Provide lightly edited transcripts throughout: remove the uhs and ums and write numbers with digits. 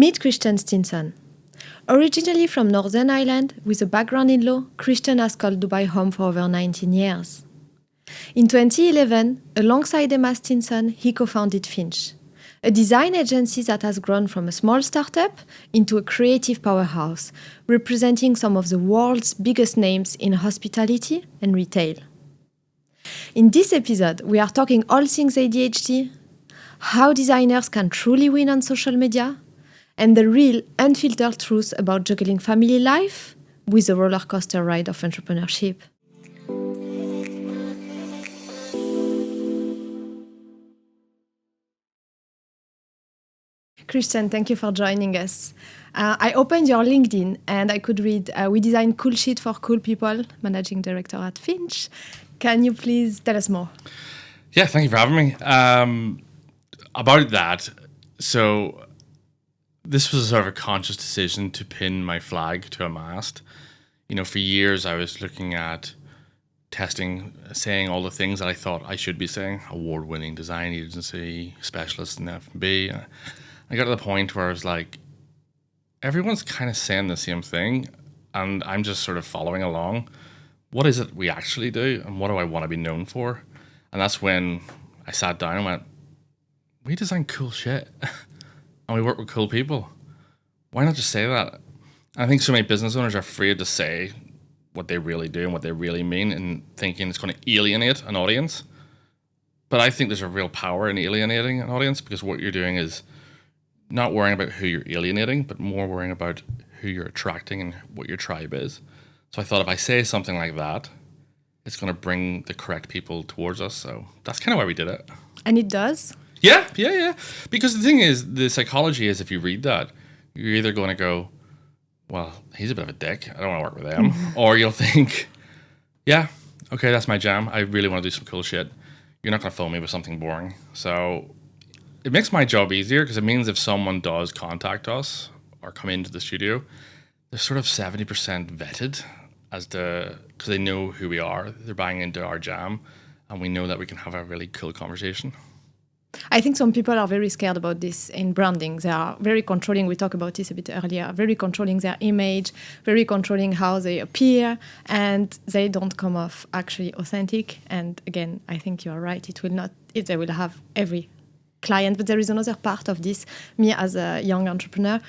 Meet Kristian Stinson. Originally from Northern Ireland, with a background in law, Kristian has called Dubai home for over 19 years. In 2011, alongside Emma Stinson, he co-founded FINCH, a design agency that has grown from a small startup into a creative powerhouse, representing some of the world's biggest names in hospitality and retail. In this episode, we are talking all things ADHD, how designers can truly win on social media, and the real, unfiltered truth about juggling family life with the roller coaster ride of entrepreneurship. Kristian, thank you for joining us. I opened your LinkedIn and I could read, we design cool shit for cool people, Managing Director at FINCH. Can you please tell us more? Yeah, thank you for having me. About that, so this was sort of a conscious decision to pin my flag to a mast. You know, for years I was looking at testing, saying all the things that I thought I should be saying, award-winning design agency, specialist in F&B. I got to the point where I was like, everyone's kind of saying the same thing, and I'm just sort of following along. What is it we actually do, and what do I want to be known for? And that's when I sat down and went, we design cool shit, and we work with cool people. Why not just say that? I think so many business owners are afraid to say what they really do and what they really mean, and thinking it's going to alienate an audience. But I think there's a real power in alienating an audience, because what you're doing is not worrying about who you're alienating, but more worrying about who you're attracting and what your tribe is. So I thought if I say something like that, it's going to bring the correct people towards us. So that's kind of why we did it. And it does? Yeah. Because the thing is, the psychology is, if you read that, you're either going to go, well, he's a bit of a dick, I don't want to work with him. Or you'll think, yeah, okay, that's my jam. I really want to do some cool shit. You're not going to fill me with something boring. So it makes my job easier, because it means if someone does contact us or come into the studio, they're sort of 70% vetted because they know who we are. They're buying into our jam, and we know that we can have a really cool conversation. I think some people are very scared about this in branding. They are very controlling. We talked about this a bit earlier. Very controlling their image, very controlling how they appear, and they don't come off actually authentic. And again, I think you are right. It will not. They will have every client, but there is another part of this. Me as a young entrepreneur,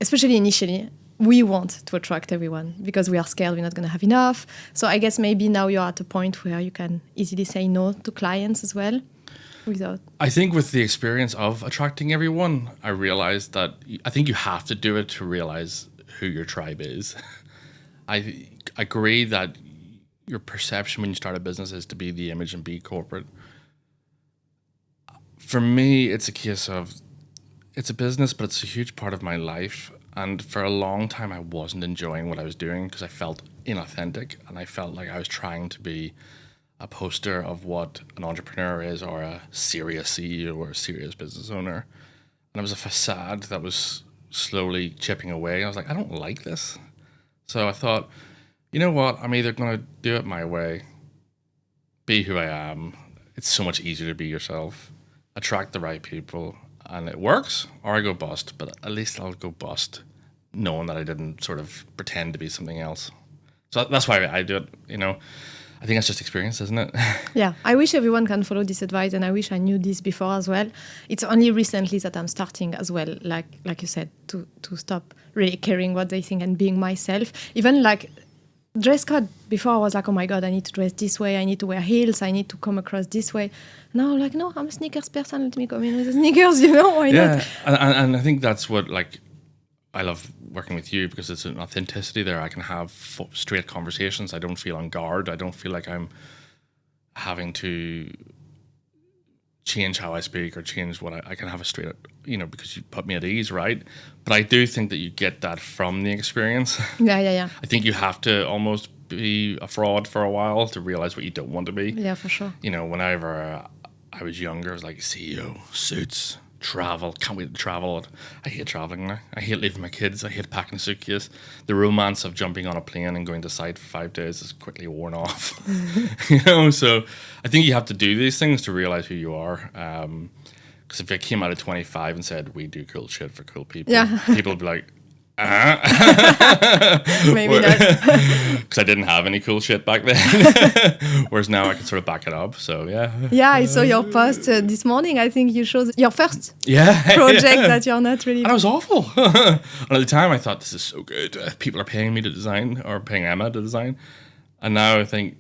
especially initially, we want to attract everyone because we are scared we're not going to have enough. So I guess maybe now you're at a point where you can easily say no to clients as well. I think with the experience of attracting everyone, I realized that I think you have to do it to realize who your tribe is. I agree that your perception when you start a business is to be the image and be corporate. For me, it's a case of, it's a business, but it's a huge part of my life. And for a long time, I wasn't enjoying what I was doing because I felt inauthentic, and I felt like I was trying to be a poster of what an entrepreneur is, or a serious CEO or a serious business owner. And it was a facade that was slowly chipping away. I was like, I don't like this. So I thought, you know what? I'm either going to do it my way, be who I am. It's so much easier to be yourself, attract the right people, and it works, or I go bust. But at least I'll go bust knowing that I didn't sort of pretend to be something else. So that's why I do it, you know. I think that's just experience, isn't it? Yeah, I wish everyone can follow this advice, and I wish I knew this before as well. It's only recently that I'm starting as well, like you said, to stop really caring what they think and being myself. Even like dress code, before I was like, oh my God, I need to dress this way, I need to wear heels, I need to come across this way. Now I'm like, no, I'm a sneakers person, let me come in with the sneakers, you know, why not? And I think that's what, like, I love working with you, because it's an authenticity there. I can have straight conversations. I don't feel on guard. I don't feel like I'm having to change how I speak or change what I can have a straight, you know, because you put me at ease, right? But I do think that you get that from the experience. Yeah. I think you have to almost be a fraud for a while to realize what you don't want to be. Yeah, for sure. You know, whenever I was younger, I was like, CEO, suits, travel, can't wait to travel. I hate traveling now. I hate leaving my kids. I hate packing a suitcase. The romance of jumping on a plane and going to site for 5 days is quickly worn off. You know, so I think you have to do these things to realize who you are. Because if I came out at 25 and said, we do cool shit for cool people, Yeah. people would be like, Maybe not. because I didn't have any cool shit back then. Whereas now I can sort of back it up. So yeah. Yeah, I saw your post this morning. I think you showed your first Yeah. project that you're not really. And it was awful. And at the time I thought, this is so good. People are paying me to design, or paying Emma to design. And now I think,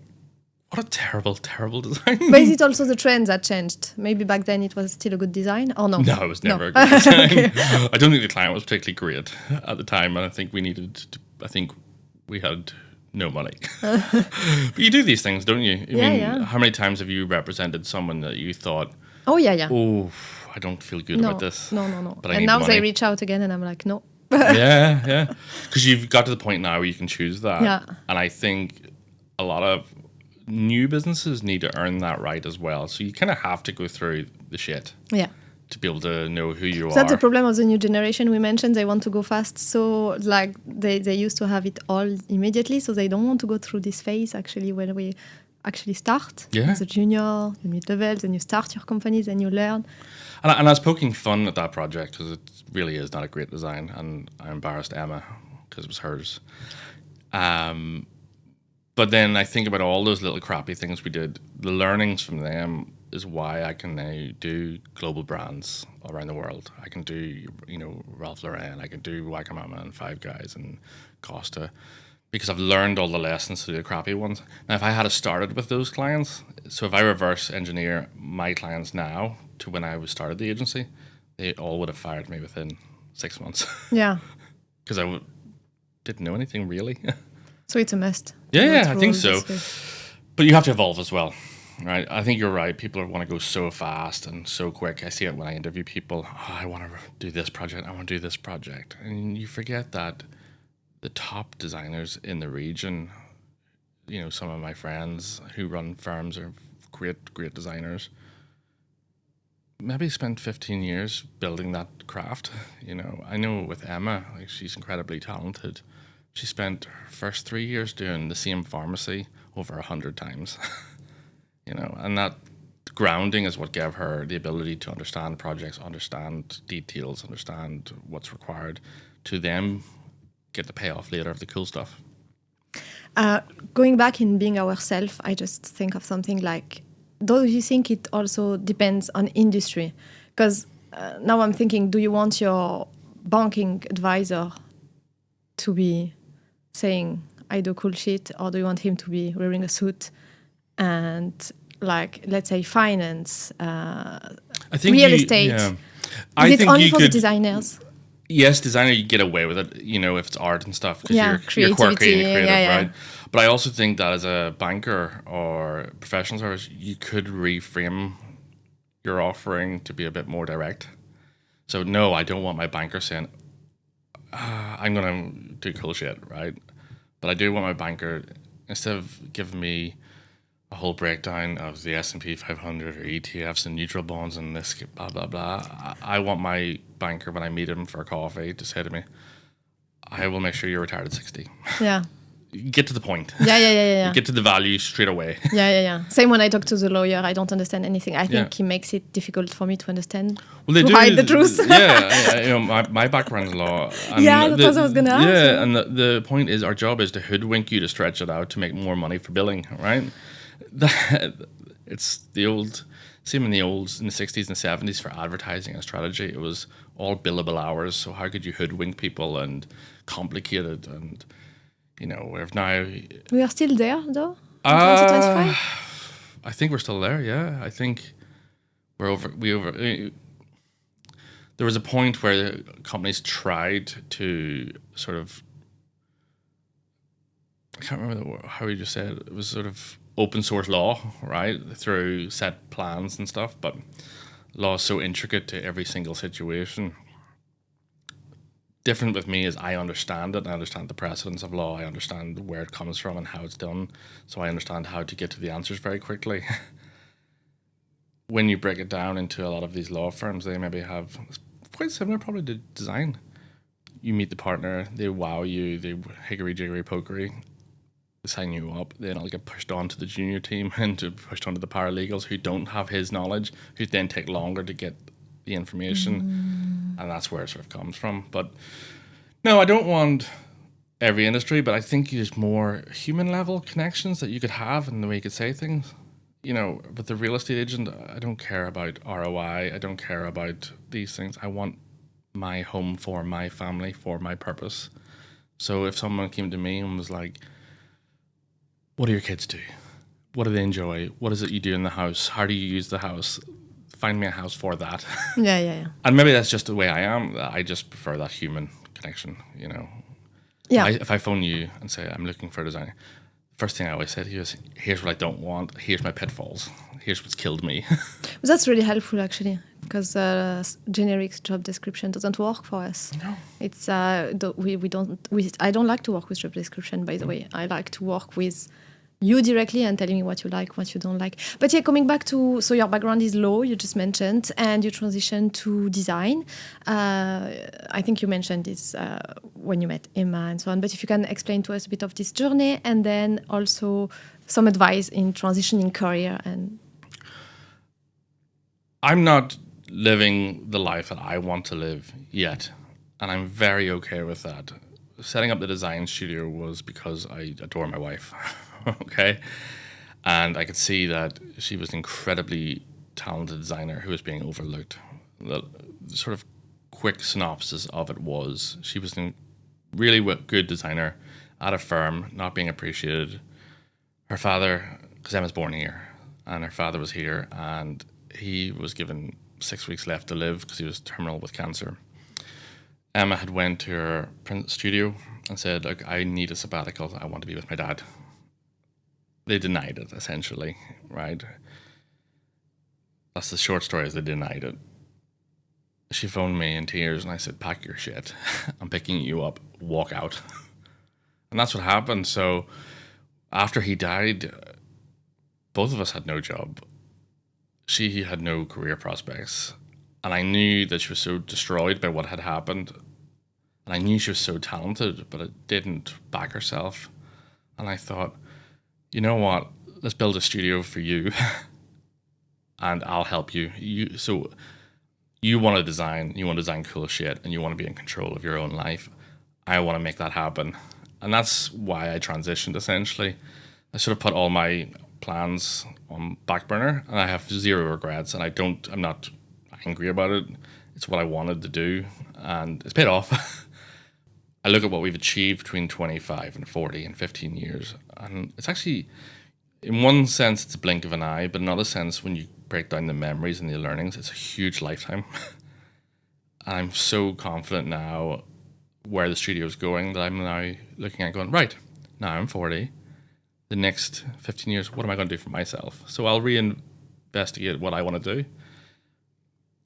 what a terrible, terrible design. But is it also the trend that changed? Maybe back then it was still a good design, or no? No, it was never a good design. Okay. I don't think the client was particularly great at the time, and I think we had no money. But you do these things, don't you? I mean, yeah. how many times have you represented someone that you thought, Oh yeah. oh, I don't feel good No, about this. no. But I And need now money. they reach out again, and I'm like, no. Yeah. Because you've got to the point now where you can choose that. Yeah. And I think a lot of new businesses need to earn that right as well. So you kind of have to go through the shit Yeah. to be able to know who you So are. that's the problem of the new generation. We mentioned they want to go fast, so like they used to have it all immediately, so they don't want to go through this phase actually when we actually start. Yeah. As a junior, the mid-level, then you start your company, then you learn. And I was poking fun at that project because it really is not a great design, and I embarrassed Emma because it was hers. But then I think about all those little crappy things we did. The learnings from them is why I can now do global brands around the world. I can do, Ralph Lauren. I can do Wagamama and Five Guys and Costa, because I've learned all the lessons through the crappy ones. Now, if I had started with those clients, so if I reverse engineer my clients now to when I started the agency, they all would have fired me within 6 months Yeah. because didn't know anything really. So it's a must. Yeah, I think Go so. through this way. But you have to evolve as well, right? I think you're right. People want to go so fast and so quick. I see it when I interview people. Oh, I want to do this project. I want to do this project. And you forget that the top designers in the region, some of my friends who run firms are great designers, maybe spent 15 years building that craft. I know with Emma, she's incredibly talented. She spent her first 3 years doing the same pharmacy over 100 times, and that grounding is what gave her the ability to understand projects, understand details, understand what's required to then get the payoff later of the cool stuff. Going back in being ourselves, I just think of something like, do you think it also depends on industry? Because now I'm thinking, do you want your banking advisor to be saying, I do cool shit, or do you want him to be wearing a suit and, like, let's say finance, I think real estate? Yeah. Is it only for the designers? Yes, designer, you get away with it, if it's art and stuff, because Yeah, you're quirky and creative, yeah. right? But I also think that as a banker or professional service, you could reframe your offering to be a bit more direct. So no, I don't want my banker saying, I'm going to do cool shit, right? But I do want my banker, instead of giving me a whole breakdown of the S&P 500 or ETFs and neutral bonds and this blah, blah, blah, I want my banker, when I meet him for a coffee, to say to me, I will make sure you're retired at 60. Yeah. Get to the point. Yeah. Get to the value straight away. Yeah. Same when I talk to the lawyer, I don't understand anything. I think Yeah. he makes it difficult for me to understand. Well, they to do hide the truth. my background's law. And Yeah, that's what I was gonna ask. Yeah, and the point is, our job is to hoodwink you to stretch it out to make more money for billing, right? It's the old, same in the 60s and 70s for advertising and strategy. It was all billable hours. So how could you hoodwink people and complicate it? And we've now. We are still there, though, in 2025? I think we're still there, yeah. I think we're over. There was a point where companies tried to sort of, I can't remember how you just said it. It was sort of open source law, right, through set plans and stuff. But law is so intricate to every single situation. Different with me is I understand it. I understand the precedents of law. I understand where it comes from and how it's done. So I understand how to get to the answers very quickly. When you break it down into a lot of these law firms, they maybe have, it's quite similar probably to design. You meet the partner, they wow you, they hickory-jiggery pokery, they sign you up, then I'll get pushed on to the junior team and pushed on to the paralegals who don't have his knowledge, who then take longer to get the information, and that's where it sort of comes from. But no, I don't want every industry, but I think there's more human level connections that you could have in the way you could say things. You know, with the real estate agent, I don't care about ROI. I don't care about these things. I want my home for my family, for my purpose. So if someone came to me and was like, what do your kids do? What do they enjoy? What is it you do in the house? How do you use the house? Find me a house for that. Yeah. And maybe that's just the way I am. I just prefer that human connection, you know. Yeah. If I phone you and say, I'm looking for a designer, first thing I always say to you is, here's what I don't want. Here's my pitfalls. Here's what's killed me. That's really helpful, actually, because generic job description doesn't work for us. No. It's I don't like to work with job description, by the way. I like to work with you directly and telling me what you like, what you don't like. But yeah, coming back to, so your background is law, you just mentioned, and you transitioned to design. I think you mentioned this when you met Emma and so on, but if you can explain to us a bit of this journey, and then also some advice in transitioning career. And I'm not living the life that I want to live yet, and I'm very okay with that. Setting up the design studio was because I adore my wife. Okay, and I could see that she was an incredibly talented designer who was being overlooked. The sort of quick synopsis of it was she was a really good designer at a firm, not being appreciated. Her father, because Emma's born here, and her father was here, and he was given 6 weeks left to live because he was terminal with cancer. Emma had went to her print studio and said, look, I need a sabbatical. I want to be with my dad. They denied it, essentially, right? That's the short story, is they denied it. She phoned me in tears, and I said, pack your shit. I'm picking you up. Walk out. And that's what happened. So after he died, both of us had no job. She had no career prospects. And I knew that she was so destroyed by what had happened. And I knew she was so talented, but it didn't back herself. And I thought, you know what? Let's build a studio for you, and I'll help you. So you want to design cool shit, and you want to be in control of your own life. I want to make that happen. And that's why I transitioned, essentially. I sort of put all my plans on back burner, and I have zero regrets, and I'm not angry about it. It's what I wanted to do, and it's paid off. I look at what we've achieved between 25 and 40 and 15 years, and it's actually, in one sense, it's a blink of an eye, but in another sense, when you break down the memories and the learnings, it's a huge lifetime. I'm so confident now where the studio is going that I'm now looking at going, right, now I'm 40. The next 15 years, what am I going to do for myself? So I'll reinvestigate what I want to do.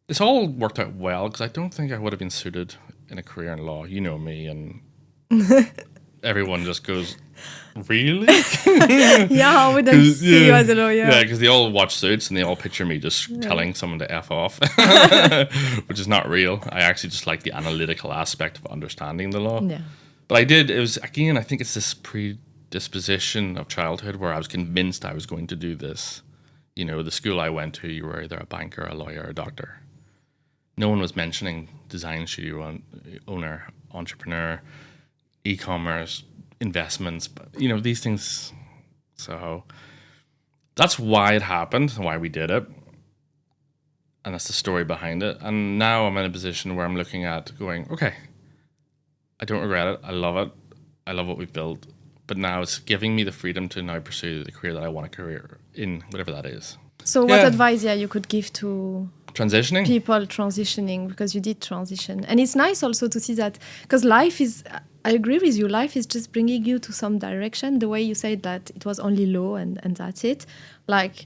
It's all worked out well because I don't think I would have been suited in a career in law. You know me, and everyone just goes, really? Yeah, I wouldn't see you as a lawyer. Yeah, because they all watch Suits and they all picture me just telling someone to F off, which is not real. I actually just like the analytical aspect of understanding the law. Yeah. But I think it's this predisposition of childhood where I was convinced I was going to do this. You know, the school I went to, you were either a banker, a lawyer, a doctor. No one was mentioning design studio owner, entrepreneur, e-commerce, investments, but, you know, these things. So that's why it happened, why we did it. And that's the story behind it. And now I'm in a position where I'm looking at going, okay, I don't regret it. I love it. I love what we've built. But now it's giving me the freedom to now pursue the career that I want a career in, whatever that is. So what advice you could give to transitioning people transitioning, because you did transition? And it's nice also to see that, because life is, I agree with you, life is just bringing you to some direction. The way you said that it was only law and that's it. Like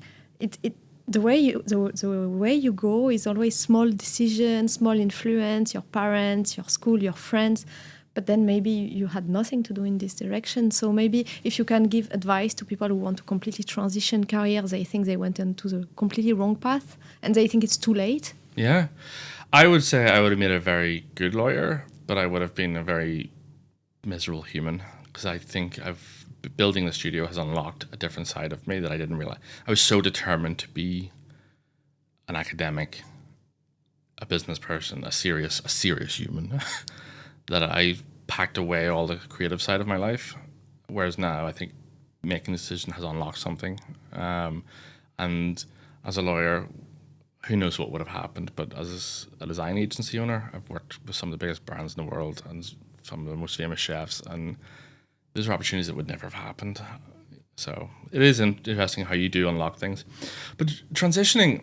the way you go is always small decisions, small influence, your parents, your school, your friends. But then maybe you had nothing to do in this direction. So maybe if you can give advice to people who want to completely transition careers, they think they went into the completely wrong path and they think it's too late. Yeah. I would say I would have made a very good lawyer, but I would have been a very miserable human, because I think building the studio has unlocked a different side of me that I didn't realize. I was so determined to be an academic, a business person, a serious human, that I packed away all the creative side of my life. Whereas now I think making a decision has unlocked something. And as a lawyer, who knows what would have happened, but as a design agency owner, I've worked with some of the biggest brands in the world and some of the most famous chefs, and those are opportunities that would never have happened. So it is interesting how you do unlock things. But transitioning,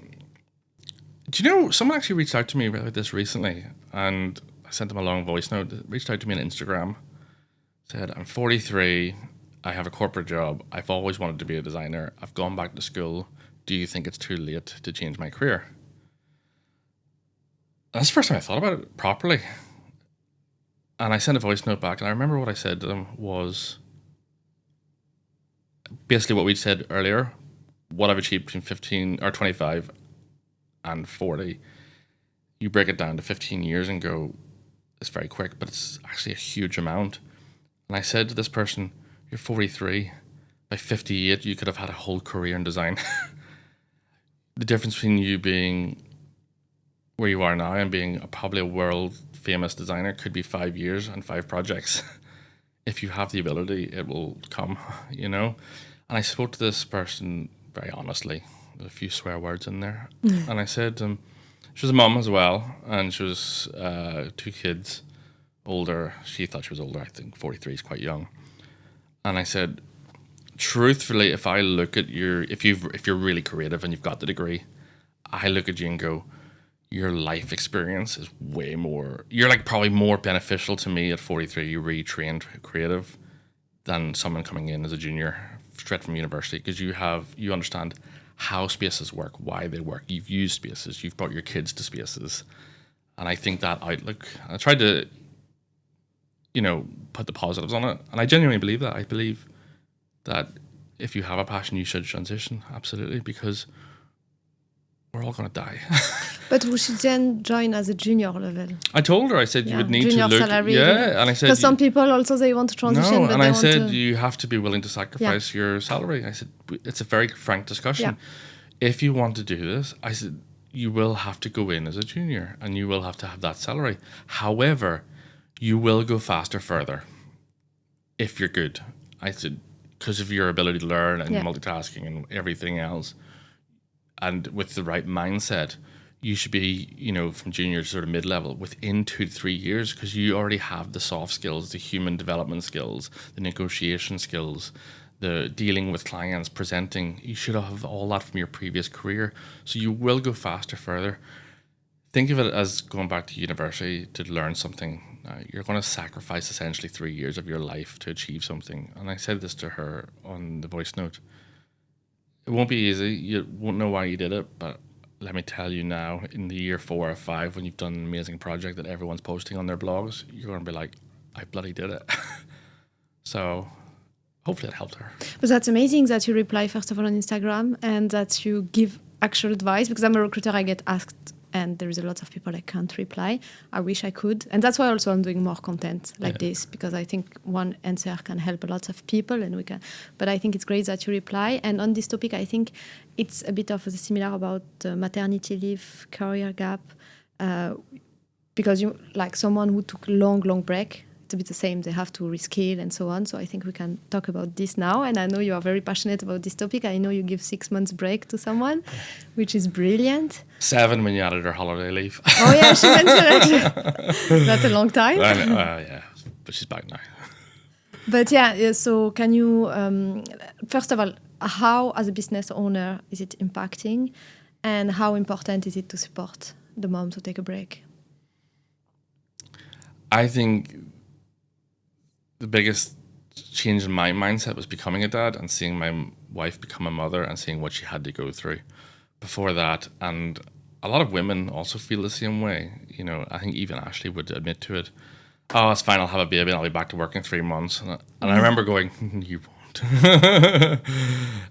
do you know, someone actually reached out to me about this recently, and I sent them a long voice note. They reached out to me on Instagram, said, I'm 43, I have a corporate job, I've always wanted to be a designer, I've gone back to school, do you think it's too late to change my career? That's the first time I thought about it properly. And I sent a voice note back, and I remember what I said to them was basically what we'd said earlier, what I've achieved between 15 or 25 and 40. You break it down to 15 years and go, it's very quick, but it's actually a huge amount. And I said to this person, you're 43. By 58, you could have had a whole career in design. The difference between you being where you are now and being probably a world famous designer could be 5 years and 5 projects. If you have the ability, it will come, you know? And I spoke to this person very honestly, with a few swear words in there. And I said, she was a mum as well, and she was 2 kids, older. She thought she was older. I think 43 is quite young. And I said, truthfully, if I look at if you're really creative and you've got the degree, I look at you and go, your life experience is way more. You're like probably more beneficial to me at 43. You retrained creative than someone coming in as a junior straight from university, because you understand how spaces work, why they work. You've used spaces. You've brought your kids to spaces, and I think that outlook. I tried to, put the positives on it, and I genuinely believe that. I believe that if you have a passion, you should transition, absolutely, because we're all going to die. But we should then join as a junior level. I told her, I said, you would need junior to look. Salary, and I said, because some people also, they want to transition. No, but and I said, to... you have to be willing to sacrifice your salary. I said, it's a very frank discussion. Yeah. If you want to do this, I said, you will have to go in as a junior and you will have to have that salary. However, you will go faster further if you're good. I said, because of your ability to learn and multitasking and everything else, and with the right mindset, you should be, from junior to sort of mid-level within 2 to 3 years, because you already have the soft skills, the human development skills, the negotiation skills, the dealing with clients, presenting. You should have all that from your previous career. So you will go faster further. Think of it as going back to university to learn something. You're going to sacrifice essentially 3 years of your life to achieve something. And I said this to her on the voice note. It won't be easy. You won't know why you did it, but let me tell you now, in the year 4 or 5, when you've done an amazing project that everyone's posting on their blogs, you're going to be like, I bloody did it. So hopefully it helped her. But that's amazing that you reply, first of all, on Instagram, and that you give actual advice, because I'm a recruiter, I get asked, and there is a lot of people I can't reply. I wish I could. And that's why also I'm doing more content like this, because I think one answer can help a lot of people, and but I think it's great that you reply. And on this topic, I think it's a bit of the similar about maternity leave, career gap, because you like someone who took long break, it's a bit the same. They have to reskill and so on. So I think we can talk about this now. And I know you are very passionate about this topic. I know you give 6 months break to someone, which is brilliant. 7 when you added her holiday leave. Oh yeah, she mentioned it. That's a long time. Yeah, but she's back now. But so can you, first of all, how as a business owner is it impacting, and how important is it to support the mom to take a break? I think the biggest change in my mindset was becoming a dad and seeing my wife become a mother and seeing what she had to go through before that. And a lot of women also feel the same way. I think even Ashley would admit to it. Oh, it's fine, I'll have a baby and I'll be back to work in 3 months. And I remember going, you won't.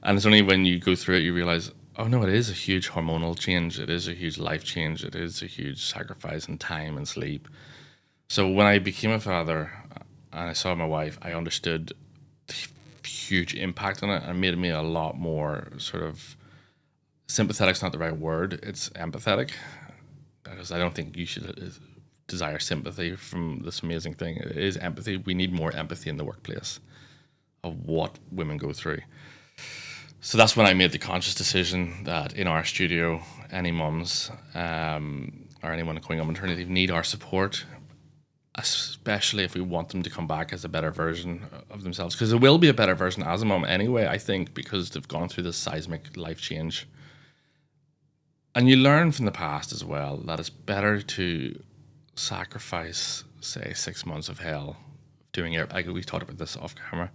And it's only when you go through it you realize, oh no, it is a huge hormonal change. It is a huge life change. It is a huge sacrifice in time and sleep. So when I became a father and I saw my wife, I understood the huge impact on it, and it made me a lot more sort of sympathetic. Is not the right word. It's empathetic. because I don't think you should desire sympathy from this amazing thing. It is empathy. We need more empathy in the workplace of what women go through. So that's when I made the conscious decision that in our studio, any mums or anyone going on maternity need our support, especially if we want them to come back as a better version of themselves. Because there will be a better version as a mum anyway, I think, because they've gone through this seismic life change. And you learn from the past as well that it's better to sacrifice, say, 6 months of hell doing it. Like we talked about this off camera.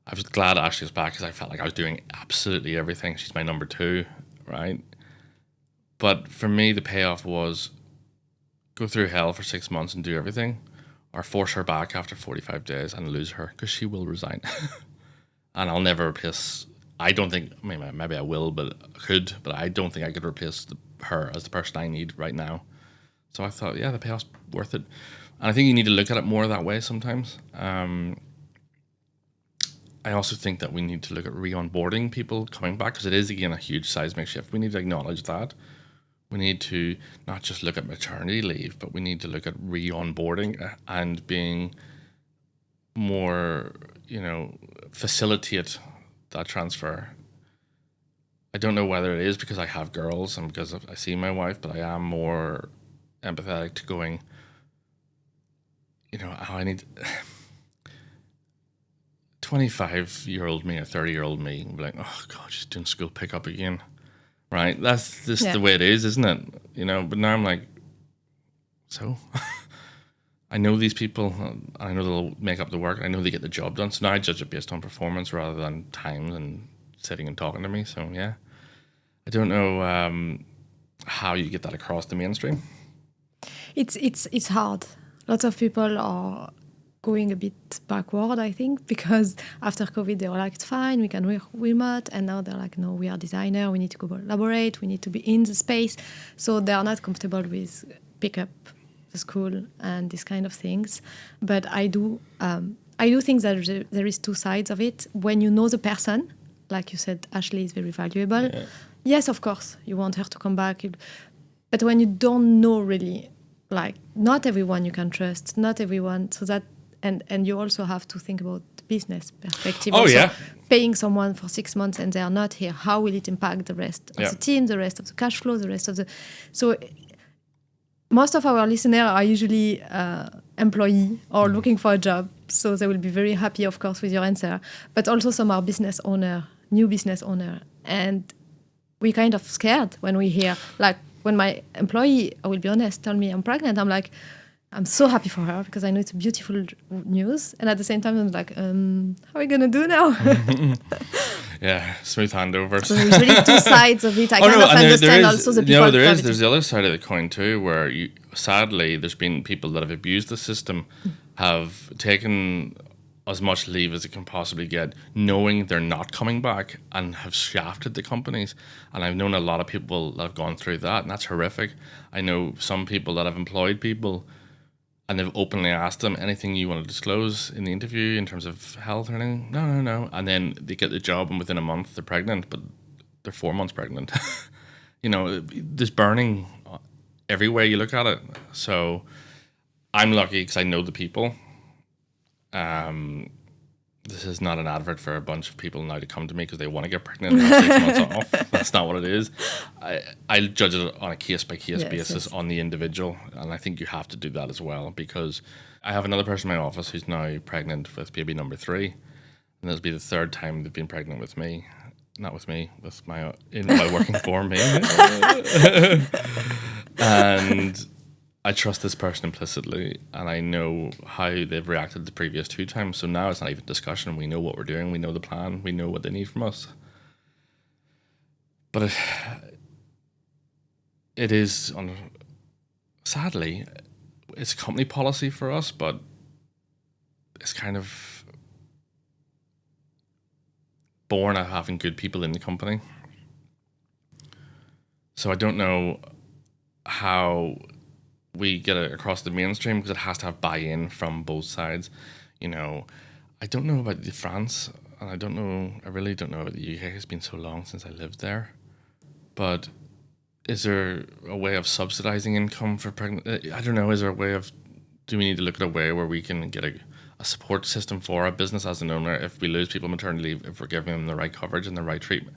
I was glad Ashley was back because I felt like I was doing absolutely everything. She's my number 2, right? But for me, the payoff was go through hell for 6 months and do everything, or force her back after 45 days and lose her, because she will resign. And I'll never replace, I don't think, maybe I will, but I could, but I don't think I could replace her as the person I need right now. So I thought, yeah, the payoff's worth it. And I think you need to look at it more that way sometimes. I also think that we need to look at re-onboarding people coming back, because it is, again, a huge seismic shift. We need to acknowledge that. We need to not just look at maternity leave, but we need to look at re-onboarding and being more, facilitate that transfer. I don't know whether it is because I have girls and because I see my wife, but I am more empathetic to going, I need 25-year-old me or 30-year-old me be like, oh God, she's doing school pickup again. Right? That's just the way it is, isn't it? But now I'm like, so I know these people, I know they'll make up the work, I know they get the job done. So now I judge it based on performance rather than time and sitting and talking to me. So yeah, I don't know how you get that across the mainstream. It's hard. Lots of people are going a bit backward, I think, because after COVID, they were like, it's fine, we can work remote. And now they're like, no, we are designer, we need to collaborate, we need to be in the space. So they are not comfortable with pick up the school and these kind of things. But I do think that there is 2 sides of it. When you know the person, like you said, Ashley is very valuable. Yeah. Yes, of course, you want her to come back. But when you don't know really, like, not everyone you can trust, not everyone, so that And you also have to think about the business perspective. Oh, also, yeah. Paying someone for 6 months and they are not here, how will it impact the rest of the team, the rest of the cash flow, the rest of the... So most of our listeners are usually employee or looking for a job. So they will be very happy, of course, with your answer. But also some are business owner, new business owner. And we kind of scared when we hear, like, when my employee, I will be honest, tell me I'm pregnant, I'm like... I'm so happy for her because I know it's beautiful news. And at the same time, I'm like, how are we going to do now? Yeah, smooth handovers. So there's really 2 sides of it. I kind of understand also the people. There's the other side of the coin too, where sadly, there's been people that have abused the system, have taken as much leave as they can possibly get, knowing they're not coming back, and have shafted the companies. And I've known a lot of people that have gone through that, and that's horrific. I know some people that have employed people, and they've openly asked them, anything you want to disclose in the interview in terms of health or anything? No. And then they get the job and within a month they're pregnant, but they're 4 months pregnant. There's burning everywhere you look at it. So I'm lucky because I know the people. This is not an advert for a bunch of people now to come to me because they want to get pregnant and have 6 months off. That's not what it is. I judge it on a case-by-case basis on the individual, and I think you have to do that as well, because I have another person in my office who's now pregnant with baby number 3, and this will be the 3rd time they've been pregnant with me. Not with me, while working for me. And I trust this person implicitly, and I know how they've reacted the previous 2 times. So now it's not even discussion. We know what we're doing. We know the plan. We know what they need from us. But it is, sadly, it's company policy for us, but it's kind of born out of having good people in the company. So I don't know how we get it across the mainstream, because it has to have buy-in from both sides. I don't know about France, and I really don't know about the UK. It's been so long since I lived there. But is there a way of subsidizing income for pregnant? I don't know. Is there a way of, do we need to look at a way where we can get a support system for our business as an owner if we lose people on maternity leave, if we're giving them the right coverage and the right treatment?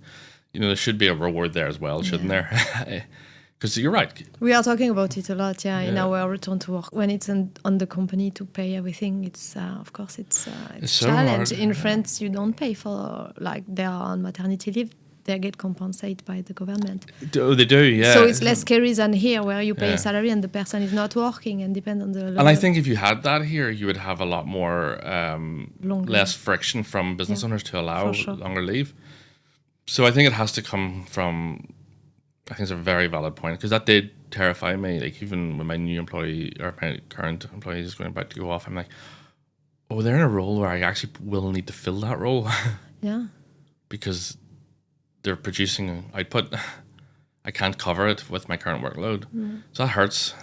There should be a reward there as well, shouldn't there? Because you're right. We are talking about it a lot, in our return to work. When it's on the company to pay everything, it's of course it's a so challenge. hard. In France, you don't pay for, like, they are on maternity leave, they get compensated by the government. They do, yeah. So it's less scary than here, where you pay a salary and the person is not working and depend on the. And I think if you had that here, you would have a lot more less friction from business owners to allow longer leave. So I think it has to come from. I think it's a very valid point, because that did terrify me. Like, even when my new employee or my current employee is about to go off, I'm like, oh, they're in a role where I actually will need to fill that role. Yeah. Because they're producing output. I can't cover it with my current workload. So that hurts.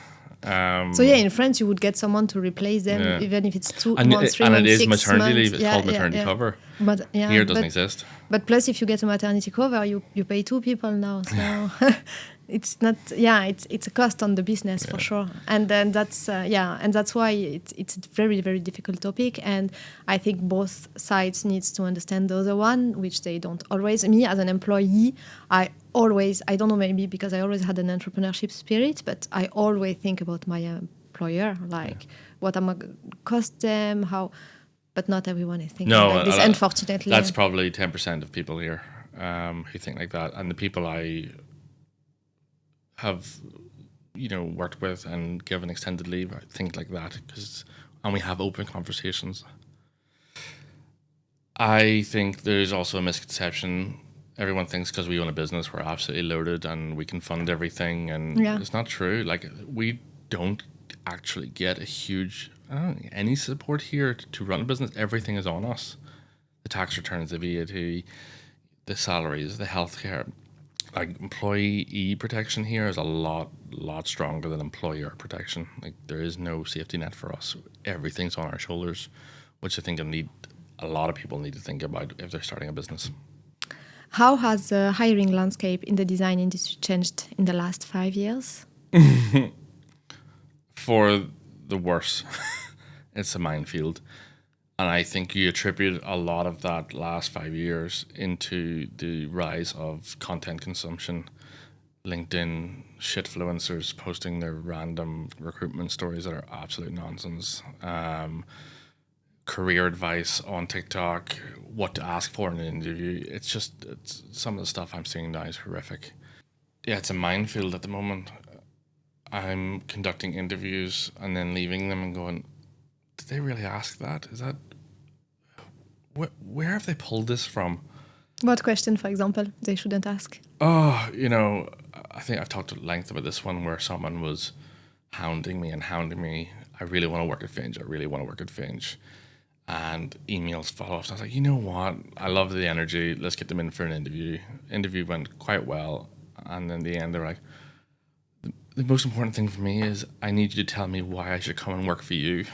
So in France, you would get someone to replace them, even if it's 2 months, 3 months, 6 months. And it is maternity leave. It's called maternity cover. But here it doesn't exist. But plus, if you get a maternity cover, you pay 2 people now. So it's not. It's a cost on the business for sure. And then that's and that's why it's a very, very difficult topic. And I think both sides needs to understand the other one, which they don't always. Me as an employee, I don't know, maybe because I always had an entrepreneurship spirit, but I always think about my employer, like what I'm gonna cost them, how. But not everyone is thinking like this, unfortunately. That's probably 10% of people here who think like that. And the people I have, worked with and given extended leave think like that, and we have open conversations. I think there's also a misconception. Everyone thinks because we own a business, we're absolutely loaded and we can fund everything. And it's not true. Like, we don't actually get a huge... any support here to run a business. Everything is on us. The tax returns, the VAT, the salaries, the healthcare. Like, employee protection here is a lot stronger than employer protection. Like, there is no safety net for us. Everything's on our shoulders, which I think a lot of people need to think about if they're starting a business. How has the hiring landscape in the design industry changed in the last 5 years? For the worse. It's a minefield. And I think you attribute a lot of that last 5 years into the rise of content consumption. LinkedIn shitfluencers posting their random recruitment stories that are absolute nonsense. Career advice on TikTok, what to ask for in an interview. It's some of the stuff I'm seeing now is horrific. Yeah, it's a minefield at the moment. I'm conducting interviews and then leaving them and going, did they really ask that? Is that... Where have they pulled this from? What question, for example, they shouldn't ask? Oh, I think I've talked at length about this one where someone was hounding me. I really want to work at FINCH. And emails follow-ups. I was like, you know what? I love the energy. Let's get them in for an interview. Interview went quite well. And in the end, they were like, the most important thing for me is I need you to tell me why I should come and work for you.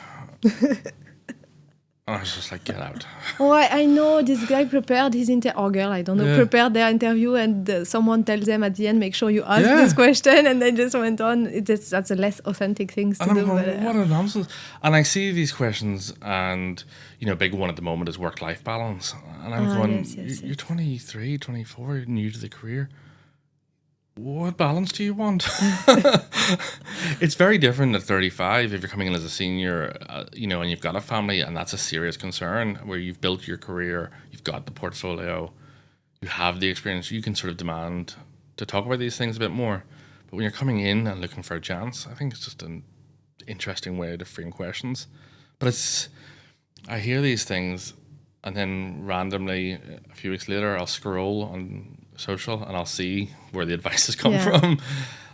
And I was just like, get out. Oh, I know this guy prepared his prepared their interview, and someone tells them at the end, make sure you ask this question, and they just went on. That's a less authentic thing to do. What a nonsense. And I see these questions, and, a big one at the moment is work-life balance. And I'm going, you're 23, 24, you're new to the career. What balance do you want? It's very different at 35 if you're coming in as a senior, and you've got a family, and that's a serious concern where you've built your career, you've got the portfolio, you have the experience, you can sort of demand to talk about these things a bit more. But when you're coming in and looking for a chance, I think it's just an interesting way to frame questions. But I hear these things, and then randomly a few weeks later I'll scroll on social and I'll see where the advice has come from.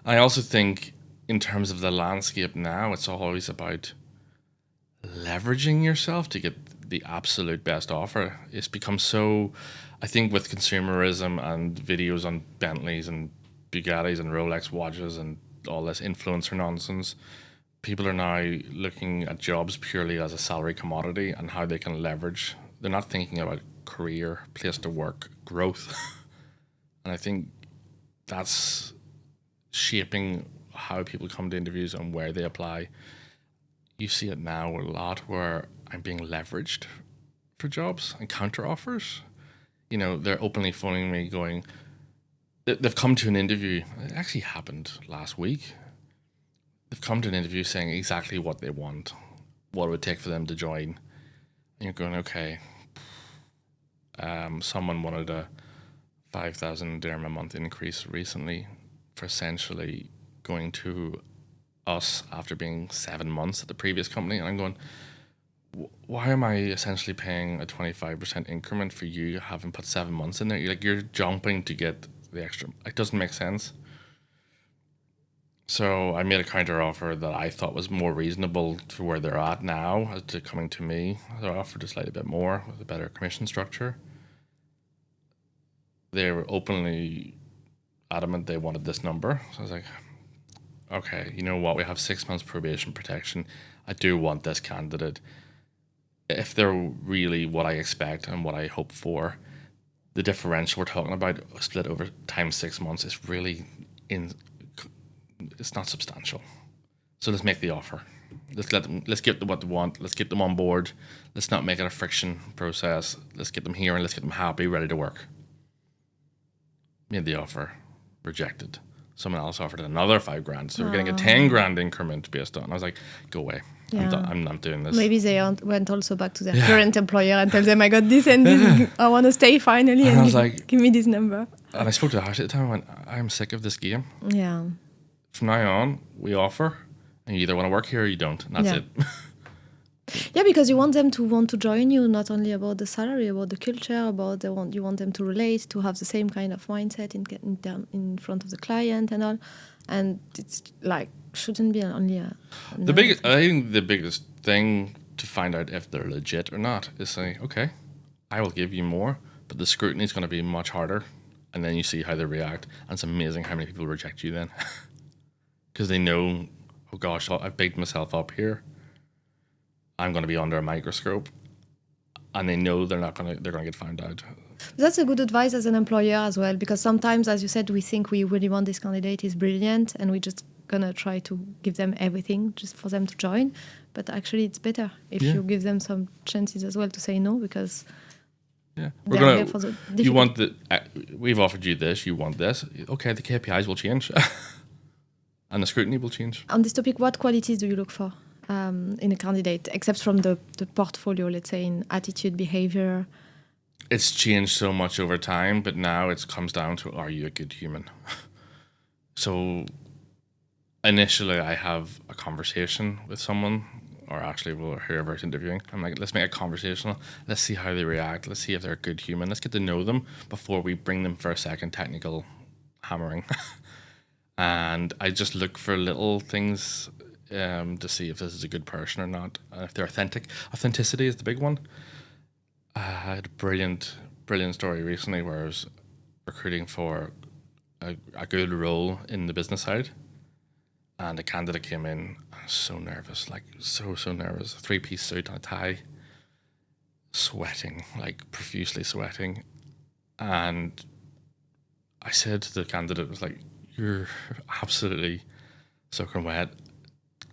I also think in terms of the landscape now, it's always about leveraging yourself to get the absolute best offer. It's become so, I think, with consumerism and videos on Bentleys and Bugattis and Rolex watches and all this influencer nonsense, people are now looking at jobs purely as a salary commodity and how they can leverage. They're not thinking about career, place to work, growth. And I think that's shaping how people come to interviews and where they apply. You see it now a lot where I'm being leveraged for jobs and counter offers. You know, they're openly phoning me going, they've come to an interview. It actually happened last week. They've come to an interview saying exactly what they want, what it would take for them to join. And you're going, okay, someone wanted a 5,000 dirham a month increase recently for essentially going to us after being 7 months at the previous company. And I'm going, why am I essentially paying a 25% increment for you having put 7 months in there? You're jumping to get the extra. It doesn't make sense. So I made a counter offer that I thought was more reasonable to where they're at now as to coming to me. I offered a slightly bit more with a better commission structure. They were openly adamant they wanted this number. So I was like, okay, you know what? We have 6 months probation protection. I do want this candidate. If they're really what I expect and what I hope for, the differential we're talking about split over times 6 months is really it's not substantial. So let's make the offer. Let's get them what they want. Let's get them on board. Let's not make it a friction process. Let's get them here and let's get them happy, ready to work. Made the offer, rejected. Someone else offered another 5 grand. So we're getting a 10 grand increment based on. I was like, go away. Yeah. I'm not doing this. Maybe they went also back to their current employer and tell them, I got this and this. I want to stay finally. And I was like, give me this number. And I spoke to Ashley at the time. I went, I'm sick of this game. Yeah. From now on, we offer, and you either want to work here or you don't. And that's it. Yeah, because you want them to want to join you, not only about the salary, about the culture, you want them to relate, to have the same kind of mindset in front of the client and all. And it's like, shouldn't be only a I think the biggest thing to find out if they're legit or not is say, okay, I will give you more, but the scrutiny is going to be much harder. And then you see how they react. And it's amazing how many people reject you then. Because they know, oh gosh, I've baked myself up here. I'm going to be under a microscope. And they know they're going to get found out. That's a good advice as an employer as well, because sometimes, as you said, we think we really want this candidate is brilliant and we're just going to try to give them everything just for them to join. But actually, it's better if you give them some chances as well to say no, because they're here for the difficult. We've offered you this, you want this. Okay, the KPIs will change. And the scrutiny will change. On this topic, what qualities do you look for in a candidate, except from the portfolio, let's say in attitude, behavior? It's changed so much over time, but now it comes down to, are you a good human? So initially I have a conversation with someone, or actually whoever's interviewing. I'm like, let's make it conversational. Let's see how they react. Let's see if they're a good human. Let's get to know them before we bring them for a second technical hammering. And I just look for little things to see if this is a good person or not. And if they're authentic. Authenticity is the big one. I had a brilliant story recently where I was recruiting for a good role in the business side. And a candidate came in. I was so nervous, like so nervous. A 3-piece suit and a tie. Sweating, like profusely sweating. And I said to the candidate, was like, you're absolutely soaking wet.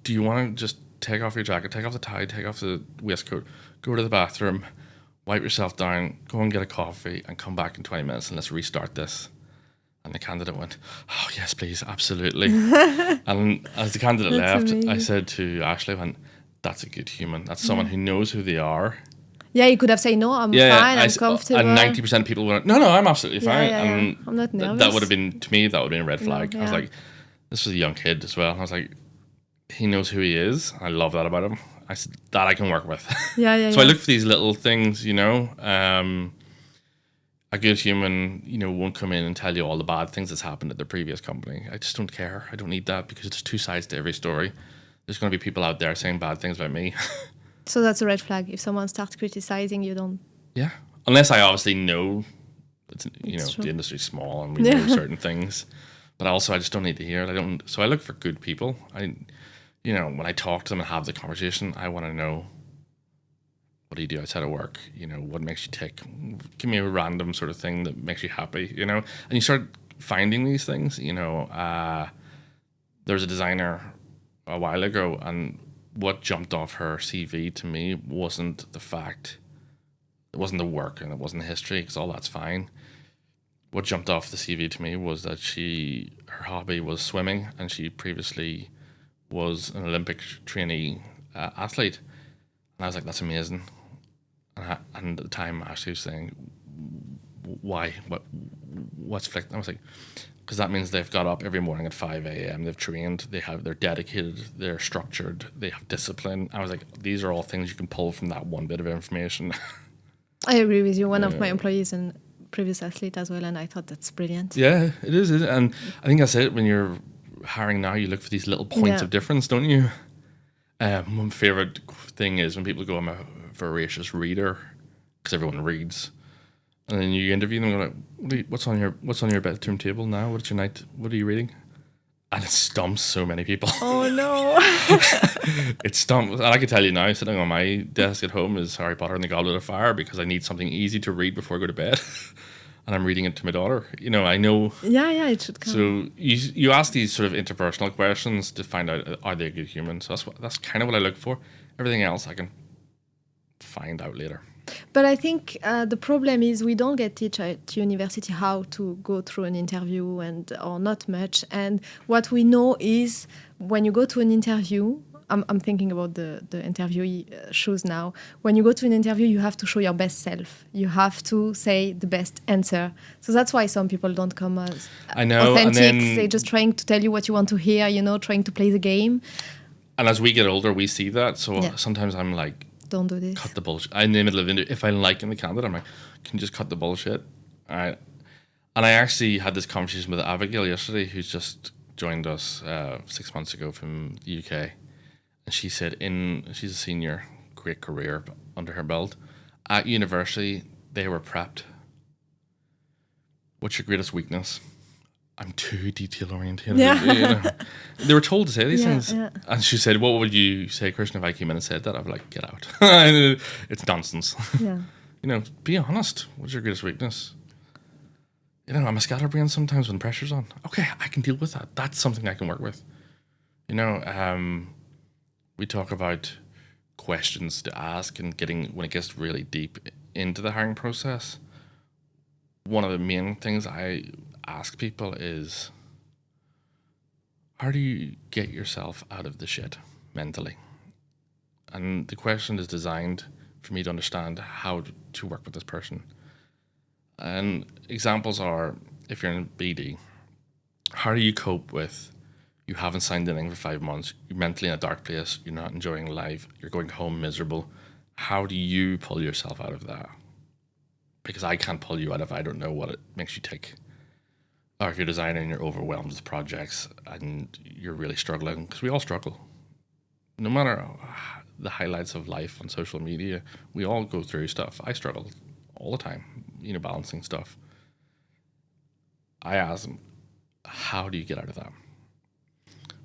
Do you want to just take off your jacket, take off the tie, take off the waistcoat, go to the bathroom, wipe yourself down, go and get a coffee and come back in 20 minutes and let's restart this? And the candidate went, oh, yes, please, absolutely. And as the candidate left, amazing. I said to Ashley, that's a good human. That's someone who knows who they are. Yeah, you could have said, no, I'm fine, I'm comfortable. And 90% of people went, no, I'm absolutely fine. And I'm not nervous. That would have been, to me, that would have been a red flag. No, I was like, this was a young kid as well. And I was like, he knows who he is. I love that about him. I said, that I can work with. So I look for these little things, a good human, won't come in and tell you all the bad things that's happened at their previous company. I just don't care. I don't need that because there's 2 sides to every story. There's going to be people out there saying bad things about me. So that's a red flag. If someone starts criticizing, you don't... Yeah. Unless I obviously know, the industry's small and we know certain things. But also I just don't need to hear it. So I look for good people. When I talk to them and have the conversation, I want to know, what do you do outside of work? What makes you tick? Give me a random sort of thing that makes you happy, And you start finding these things, there was a designer a while ago, and what jumped off her CV to me wasn't the fact, it wasn't the work, and it wasn't the history, because all that's fine. What jumped off the CV to me was that her hobby was swimming, and she previously was an Olympic trainee athlete. And I was like, that's amazing. And at the time, Ashley was saying, why? What's flicked? I was like, because that means they've got up every morning at 5 a.m. They've trained. They're dedicated. They're structured. They have discipline. I was like, these are all things you can pull from that one bit of information. I agree with you. One of my employees and previous athlete as well, and I thought that's brilliant. Yeah, it is. And I think that's it. When you're hiring now, you look for these little points of difference, don't you? My favorite thing is when people go, I'm a voracious reader, because everyone reads. And then you interview them and go like, what's on your bedroom table now? What are you reading? And it stumps so many people. Oh no. It stumps. And I can tell you now, sitting on my desk at home is Harry Potter and the Goblet of Fire, because I need something easy to read before I go to bed. And I'm reading it to my daughter. I know. Yeah, it should come. So you ask these sort of interpersonal questions to find out, are they a good human? So that's kind of what I look for. Everything else I can find out later. But I think the problem is we don't get taught at university how to go through an interview or not much. And what we know is when you go to an interview, I'm thinking about the interviewee shoes now. When you go to an interview, you have to show your best self. You have to say the best answer. So that's why some people don't come as authentic. They're just trying to tell you what you want to hear, trying to play the game. And as we get older, we see that. So sometimes I'm like, don't do this. Cut the bullshit. In the middle of it, if I'm liking the candidate, I'm like, can you just cut the bullshit? All right. And I actually had this conversation with Abigail yesterday, who's just joined us 6 months ago from the UK. And she said she's a senior, great career under her belt. At university, they were prepped. What's your greatest weakness? I'm too detail oriented. Yeah. They were told to say these things. Yeah. And she said, what would you say, Kristian, if I came in and said that? I'd be like, get out. It's nonsense. Yeah. Be honest. What's your greatest weakness? I'm a scatterbrain sometimes when pressure's on. Okay, I can deal with that. That's something I can work with. We talk about questions to ask and when it gets really deep into the hiring process. One of the main things I ask people is, how do you get yourself out of the shit mentally? And the question is designed for me to understand how to work with this person. And examples are, if you're in BD, how do you cope with, you haven't signed anything for 5 months, you're mentally in a dark place, you're not enjoying life, you're going home miserable. How do you pull yourself out of that? Because I can't pull you out if I don't know what it makes you tick. Or if you're designing and you're overwhelmed with projects and you're really struggling, because we all struggle. No matter the highlights of life on social media, we all go through stuff. I struggle all the time, balancing stuff. I ask them, how do you get out of that?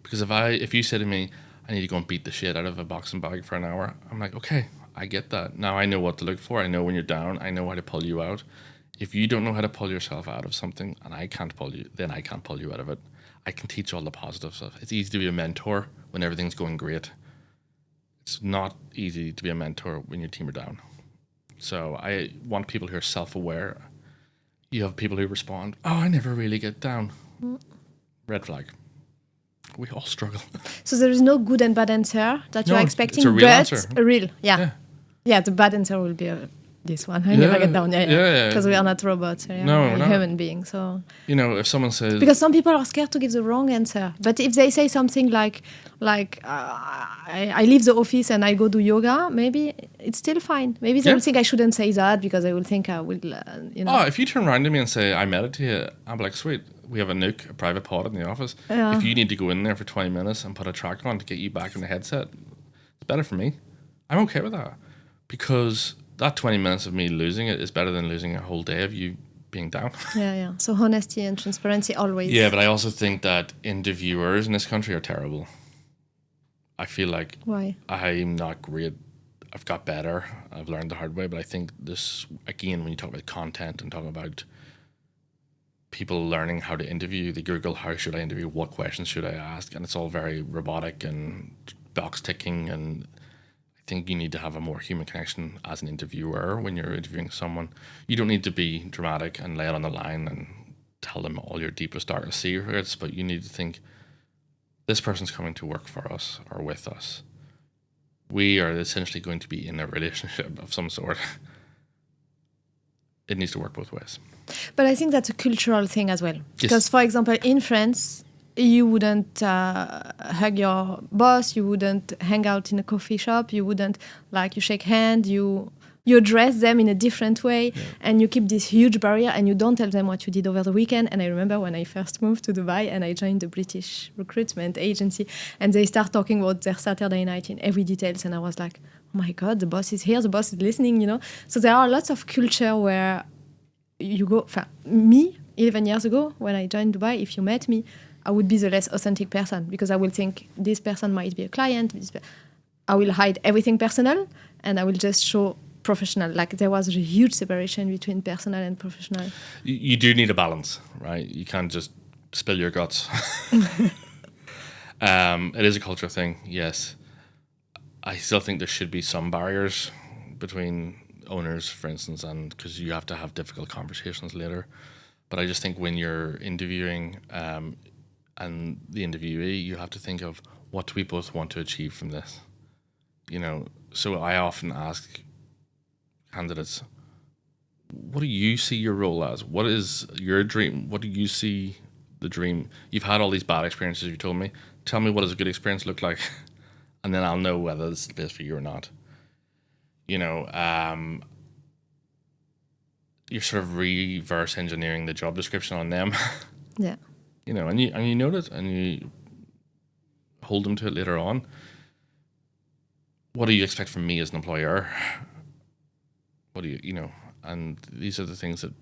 Because if you say to me, I need to go and beat the shit out of a boxing bag for an hour, I'm like, okay, I get that. Now I know what to look for. I know when you're down. I know how to pull you out. If you don't know how to pull yourself out of something and I can't pull you, then I can't pull you out of it. I can teach all the positive stuff. It's easy to be a mentor when everything's going great. It's not easy to be a mentor when your team are down. So I want people who are self-aware. You have people who respond, oh, I never really get down. Red flag. We all struggle. So there is no good and bad answer that you're expecting, it's a real answer. A real, yeah. The bad answer will be this one. I never get down. Because we are not robots. No, we're not. Human beings. So if someone says, because some people are scared to give the wrong answer, but if they say something like I leave the office and I go do yoga, maybe it's still fine. Maybe they will think I shouldn't say that because I will think I will. Oh, if you turn around to me and say I meditate, I'm like, sweet. We have a private pod in the office. Yeah. If you need to go in there for 20 minutes and put a track on to get you back in the headset, it's better for me. I'm okay with that. Because that 20 minutes of me losing it is better than losing a whole day of you being down. Yeah. So honesty and transparency always. Yeah, but I also think that interviewers in this country are terrible. I feel like why? I'm not great. I've got better. I've learned the hard way. But I think this, again, when you talk about content and talking about people learning how to interview. They Google, how should I interview? What questions should I ask? And it's all very robotic and box ticking. And I think you need to have a more human connection as an interviewer when you're interviewing someone. You don't need to be dramatic and lay it on the line and tell them all your deepest, darkest secrets, but you need to think, this person's coming to work for us or with us. We are essentially going to be in a relationship of some sort. It needs to work both ways. But I think that's a cultural thing as well. Yes. Because, for example, in France, you wouldn't hug your boss, you wouldn't hang out in a coffee shop, you wouldn't, you shake hand, you address them in a different way, and you keep this huge barrier, and you don't tell them what you did over the weekend. And I remember when I first moved to Dubai and I joined the British recruitment agency, and they start talking about their Saturday night in every details, and I was like, oh my God, the boss is here, the boss is listening, So there are lots of culture where you go, me, 11 years ago, when I joined Dubai, if you met me, I would be the less authentic person, because I will think this person might be a client. I will hide everything personal, and I will just show professional. There was a huge separation between personal and professional. You do need a balance, right? You can't just spill your guts. It is a cultural thing, yes. I still think there should be some barriers between owners, for instance, and because you have to have difficult conversations later. But I just think when you're interviewing and the interviewee, you have to think of, what do we both want to achieve from this? So I often ask candidates, what do you see your role as? What is your dream? What do you see the dream? You've had all these bad experiences, you told me. Tell me, what does a good experience look like? And then I'll know whether this is the place for you or not. You're sort of reverse engineering the job description on them. Yeah. And you note it, and you hold them to it later on. What do you expect from me as an employer? What do you, and these are the things that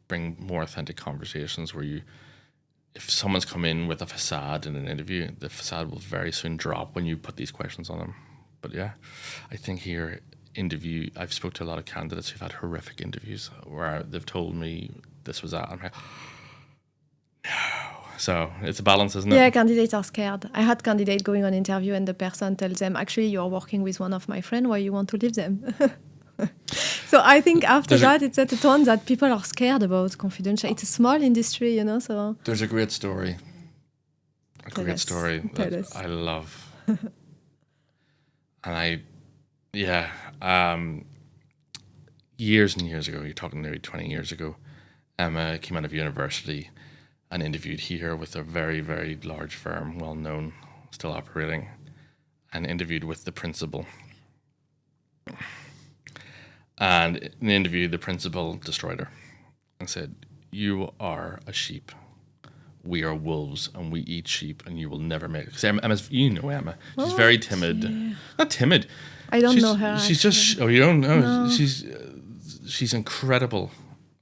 bring more authentic conversations where if someone's come in with a facade in an interview, the facade will very soon drop when you put these questions on them. But yeah, I think here, I've spoke to a lot of candidates who've had horrific interviews where they've told me this was that. I'm like, no. So it's a balance, isn't it? Yeah, candidates are scared. I had candidates going on interview and the person tells them, actually, you're working with one of my friends, why you want to leave them? So I think after that, it set a tone that people are scared about confidential. It's a small industry, so... There's a great story. That I love. And years and years ago, you're talking maybe 20 years ago, Emma came out of university and interviewed here with a very, very large firm, well known, still operating, and interviewed with the principal. And in the interview, the principal destroyed her and said, you are a sheep. We are wolves and we eat sheep and you will never make it. Because Emma's, Emma. She's very timid. Yeah. Not timid. I don't know her. She's just, you don't know. No. She's incredible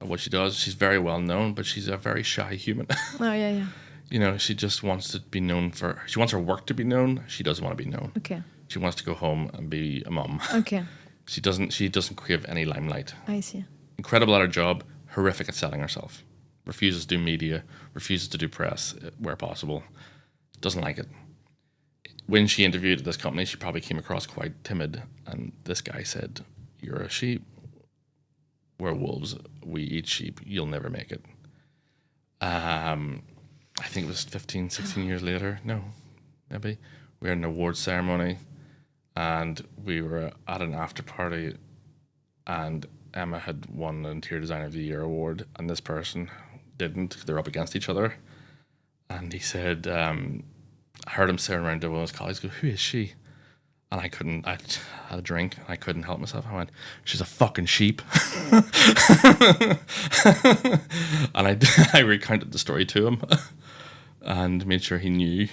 at what she does. She's very well known, but she's a very shy human. Oh, yeah. She just wants to be known she wants her work to be known. She doesn't want to be known. Okay. She wants to go home and be a mom. Okay. She doesn't crave any limelight. I see. Incredible at her job, horrific at selling herself. Refuses to do media, refuses to do press where possible. Doesn't like it. When she interviewed at this company, she probably came across quite timid. And this guy said, you're a sheep. We're wolves. We eat sheep. You'll never make it. I think it was 15, 16 years later. No, maybe. We were at an awards ceremony. And we were at an after party, and Emma had won an Interior Designer of the Year award, and this person didn't. They're up against each other. And he said, I heard him staring around to one of his colleagues, go, who is she? And I had a drink, and I couldn't help myself. I went, she's a fucking sheep. And I recounted the story to him and made sure he knew.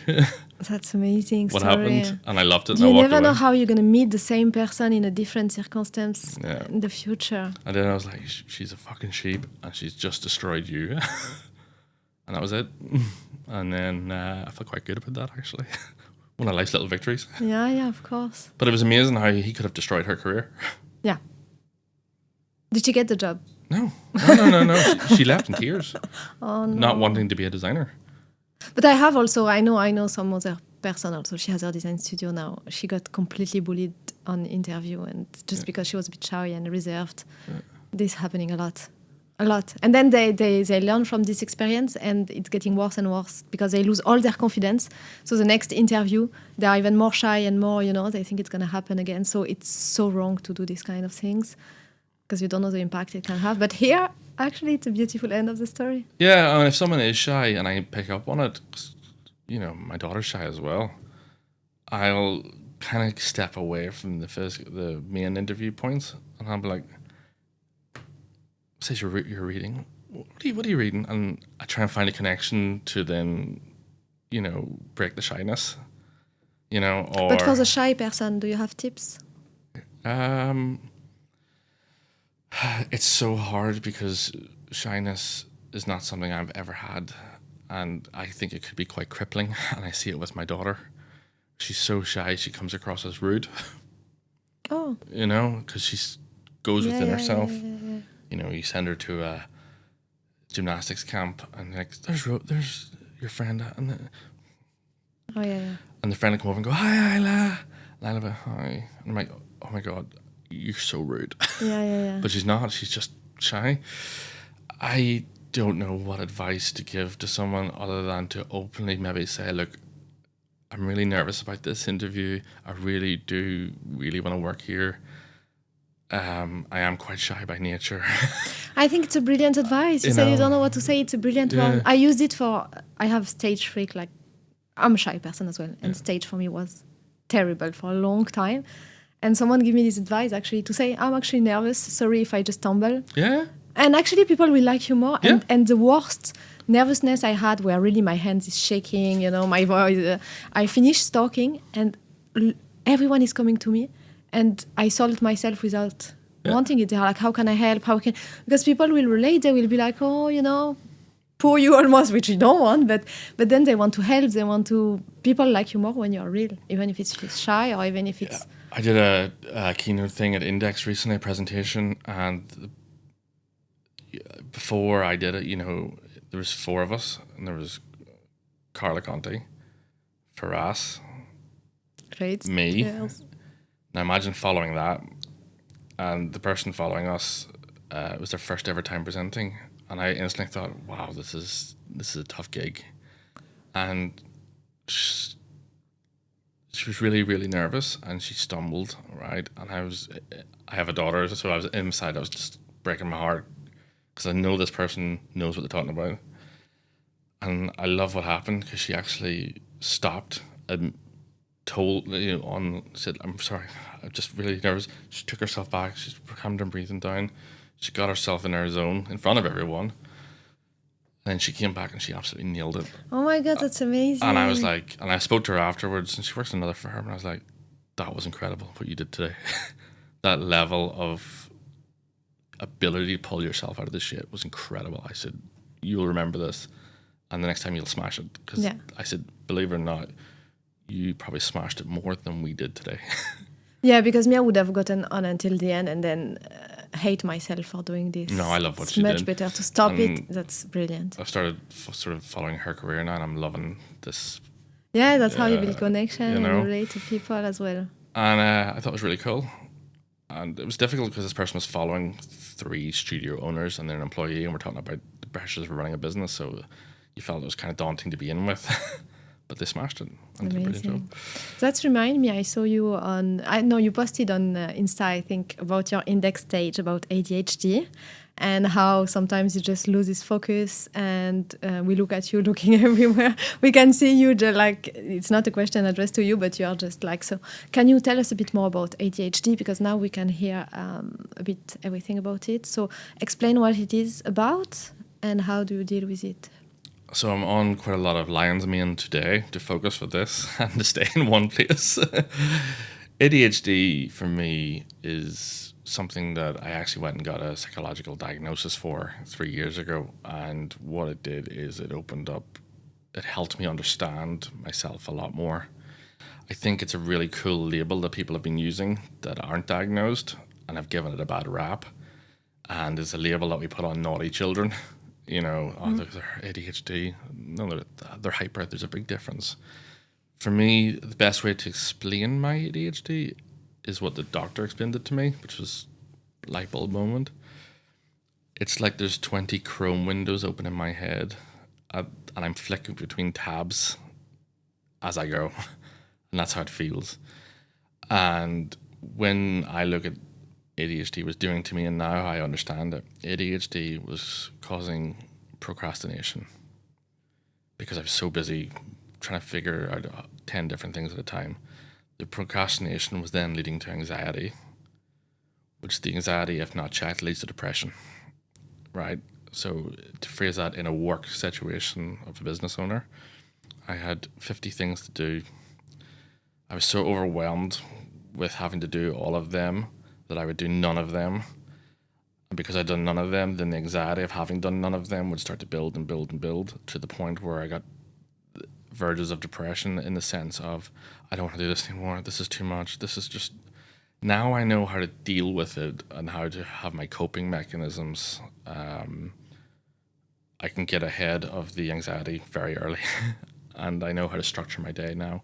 That's amazing. What happened, and I loved it. You never know how you're going to meet the same person in a different circumstance in the future. And then I was like, she's a fucking sheep, and she's just destroyed you. And that was it. And then I felt quite good about that, actually. One of life's little victories. Yeah, of course. But it was amazing how he could have destroyed her career. Yeah. Did she get the job? No. She left in tears, Oh, no. not wanting to be a designer. But I have also, I know some other person also. She has her design studio now. She got completely bullied on interview, and just because she was a bit shy and reserved. This happening a lot. And then they learn from this experience, and it's getting worse and worse because they lose all their confidence. So the next interview, they are even more shy and more, they think it's going to happen again. So it's so wrong to do these kind of things because you don't know the impact it can have. But here, actually, it's a beautiful end of the story. Yeah, I mean, if someone is shy and I pick up on it, my daughter's shy as well, I'll kind of step away from the main interview points, and I'll be like, says you're reading. What are you reading? And I try and find a connection to then, break the shyness. Or. But for the shy person, do you have tips? It's so hard because shyness is not something I've ever had, and I think it could be quite crippling. And I see it with my daughter. She's so shy; she comes across as rude. Oh. Because she goes within herself. Yeah. You send her to a gymnastics camp, and there's your friend, and and the friend will come over and go, "Hi, Isla." And Isla, hi. And I'm like, "Oh my God, you're so rude." Yeah. But she's not. She's just shy. I don't know what advice to give to someone other than to openly maybe say, "Look, I'm really nervous about this interview. I really do want to work here. I am quite shy by nature." I think it's a brilliant advice. You say you don't know what to say. It's a brilliant one. I used it I have stage freak. Like, I'm a shy person as well. And stage for me was terrible for a long time. And someone gave me this advice actually to say, I'm actually nervous. Sorry if I just stumble. Yeah. And actually people will like you more. Yeah. And the worst nervousness I had where really my hands is shaking, my voice. I finished talking and everyone is coming to me. And I solved myself without wanting it. They're like, how can I help? Because people will relate. They will be like, oh, poor you almost, which you don't want. But then they want to help. People like you more when you're real, even if it's shy or even if it's... I did a keynote thing at Index recently, a presentation. And before I did it, there was 4 of us. And there was Carla Conti, Faraz, Great. me. Yes. Now imagine following that, and the person following us, it was their first ever time presenting, and I instantly thought, "Wow, this is a tough gig," and she was really, really nervous, and she stumbled, right? And I have a daughter, so I was inside. I was just breaking my heart because I know this person knows what they're talking about, and I love what happened because she actually stopped and said, "I'm sorry, I'm just really nervous." She took herself back. She's calmed her breathing down. She got herself in her zone in front of everyone. And then she came back and she absolutely nailed it. Oh my God, that's amazing. And I was like, and I spoke to her afterwards, and she works in another firm, and I was like, that was incredible what you did today. That level of ability to pull yourself out of the shit was incredible. I said, you'll remember this, and the next time you'll smash it. Because I said, believe it or not, you probably smashed it more than we did today. Yeah, because me, I would have gotten on until the end and then hate myself for doing this. No, I love what she did. It's much better to stop it. That's brilliant. I've started sort of following her career now, and I'm loving this. Yeah, that's how you build connection and relate to people as well. And I thought it was really cool. And it was difficult because this person was following 3 studio owners and their employee, and we're talking about the pressures of running a business, so you felt it was kind of daunting to begin with. But they smashed it and did a brilliant job. That reminds me, I saw you you posted on Insta, I think, about your index stage about ADHD and how sometimes you just lose this focus, and we look at you looking everywhere. We can see you just like, it's not a question addressed to you, but you are just like, so can you tell us a bit more about ADHD? Because now we can hear a bit everything about it. So explain what it is about and how do you deal with it? So I'm on quite a lot of lion's mane today to focus with this and to stay in one place. ADHD for me is something that I actually went and got a psychological diagnosis for 3 years ago. And what it did is it helped me understand myself a lot more. I think it's a really cool label that people have been using that aren't diagnosed and have given it a bad rap. and it's a label that we put on naughty children. Oh, they're ADHD. No, they're hyper. There's a big difference. For me, the best way to explain my ADHD is what the doctor explained it to me, which was a light bulb moment. It's like there's 20 Chrome windows open in my head, and I'm flicking between tabs as I go, and that's how it feels. And when I look at ADHD was doing to me, and now I understand it, ADHD was causing procrastination because I was so busy trying to figure out 10 different things at a time. The procrastination was then leading to anxiety, which the anxiety, if not checked, leads to depression, right? So to phrase that in a work situation of a business owner, I had 50 things to do. I was so overwhelmed with having to do all of them that I would do none of them. And because I'd done none of them, then the anxiety of having done none of them would start to build and build and build to the point where I got verges of depression, in the sense of, I don't want to do this anymore. This is too much. This is just, now I know how to deal with it and how to have my coping mechanisms. I can get ahead of the anxiety very early and I know how to structure my day now.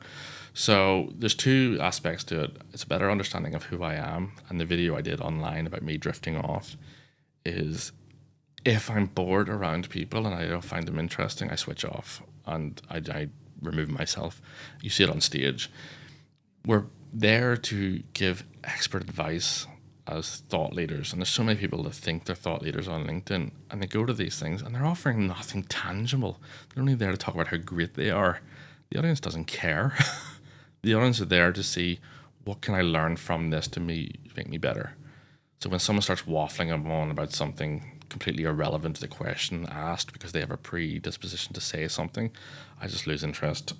So there's two aspects to it. It's a better understanding of who I am, and the video I did online about me drifting off is, if I'm bored around people and I don't find them interesting, I switch off and I remove myself. You see it on stage. We're there to give expert advice as thought leaders, and there's so many people that think they're thought leaders on LinkedIn, and they go to these things and they're offering nothing tangible. They're only there to talk about how great they are. The audience doesn't care. The audience are there to see, what can I learn from this to make me better? So when someone starts waffling on about something completely irrelevant to the question asked because they have a predisposition to say something, I just lose interest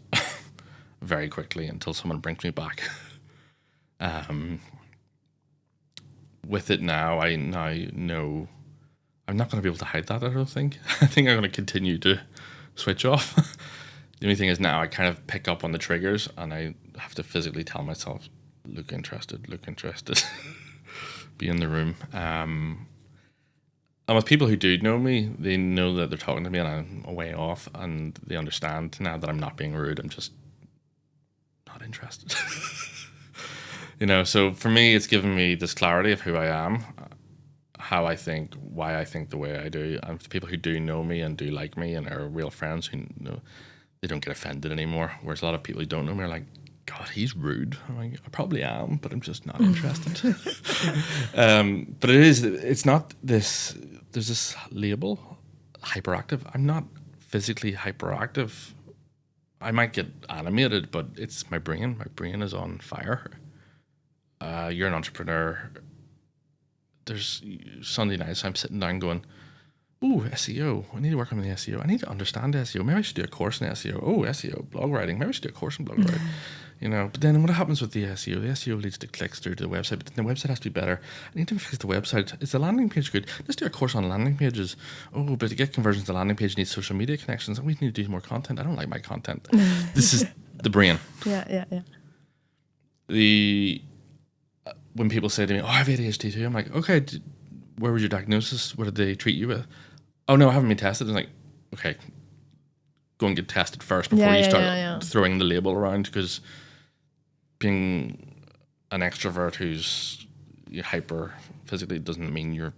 very quickly until someone brings me back. With it now, I now know I'm not going to be able to hide that, I don't think. I think I'm going to continue to switch off. The only thing is now I kind of pick up on the triggers and I have to physically tell myself, look interested, be in the room. And with people who do know me, they know that they're talking to me and I'm way off, and they understand now that I'm not being rude. I'm just not interested. So for me, it's given me this clarity of who I am, how I think, why I think the way I do. And to people who do know me and do like me and are real friends who know, they don't get offended anymore. Whereas a lot of people who don't know me are like, God, he's rude. I'm like, I probably am, but I'm just not interested. But it's not this, there's this label, hyperactive. I'm not physically hyperactive. I might get animated, but it's my brain. My brain is on fire. You're an entrepreneur. There's Sunday nights, I'm sitting down going, ooh, SEO. I need to work on the SEO. I need to understand SEO. Maybe I should do a course in SEO. Oh, SEO, blog writing. Maybe I should do a course in blog writing. But then what happens with the SEO? The SEO leads to clicks through to the website, but then the website has to be better. I need to fix the website. Is the landing page good? Let's do a course on landing pages. Oh, but to get conversions to the landing page, you need social media connections. We need to do more content. I don't like my content. This is the brain. Yeah. When people say to me, oh, I have ADHD too, I'm like, okay, where was your diagnosis? What did they treat you with? Oh, no, I haven't been tested. I'm like, okay, go and get tested first before you start throwing the label around, because being an extrovert who's hyper physically doesn't mean you're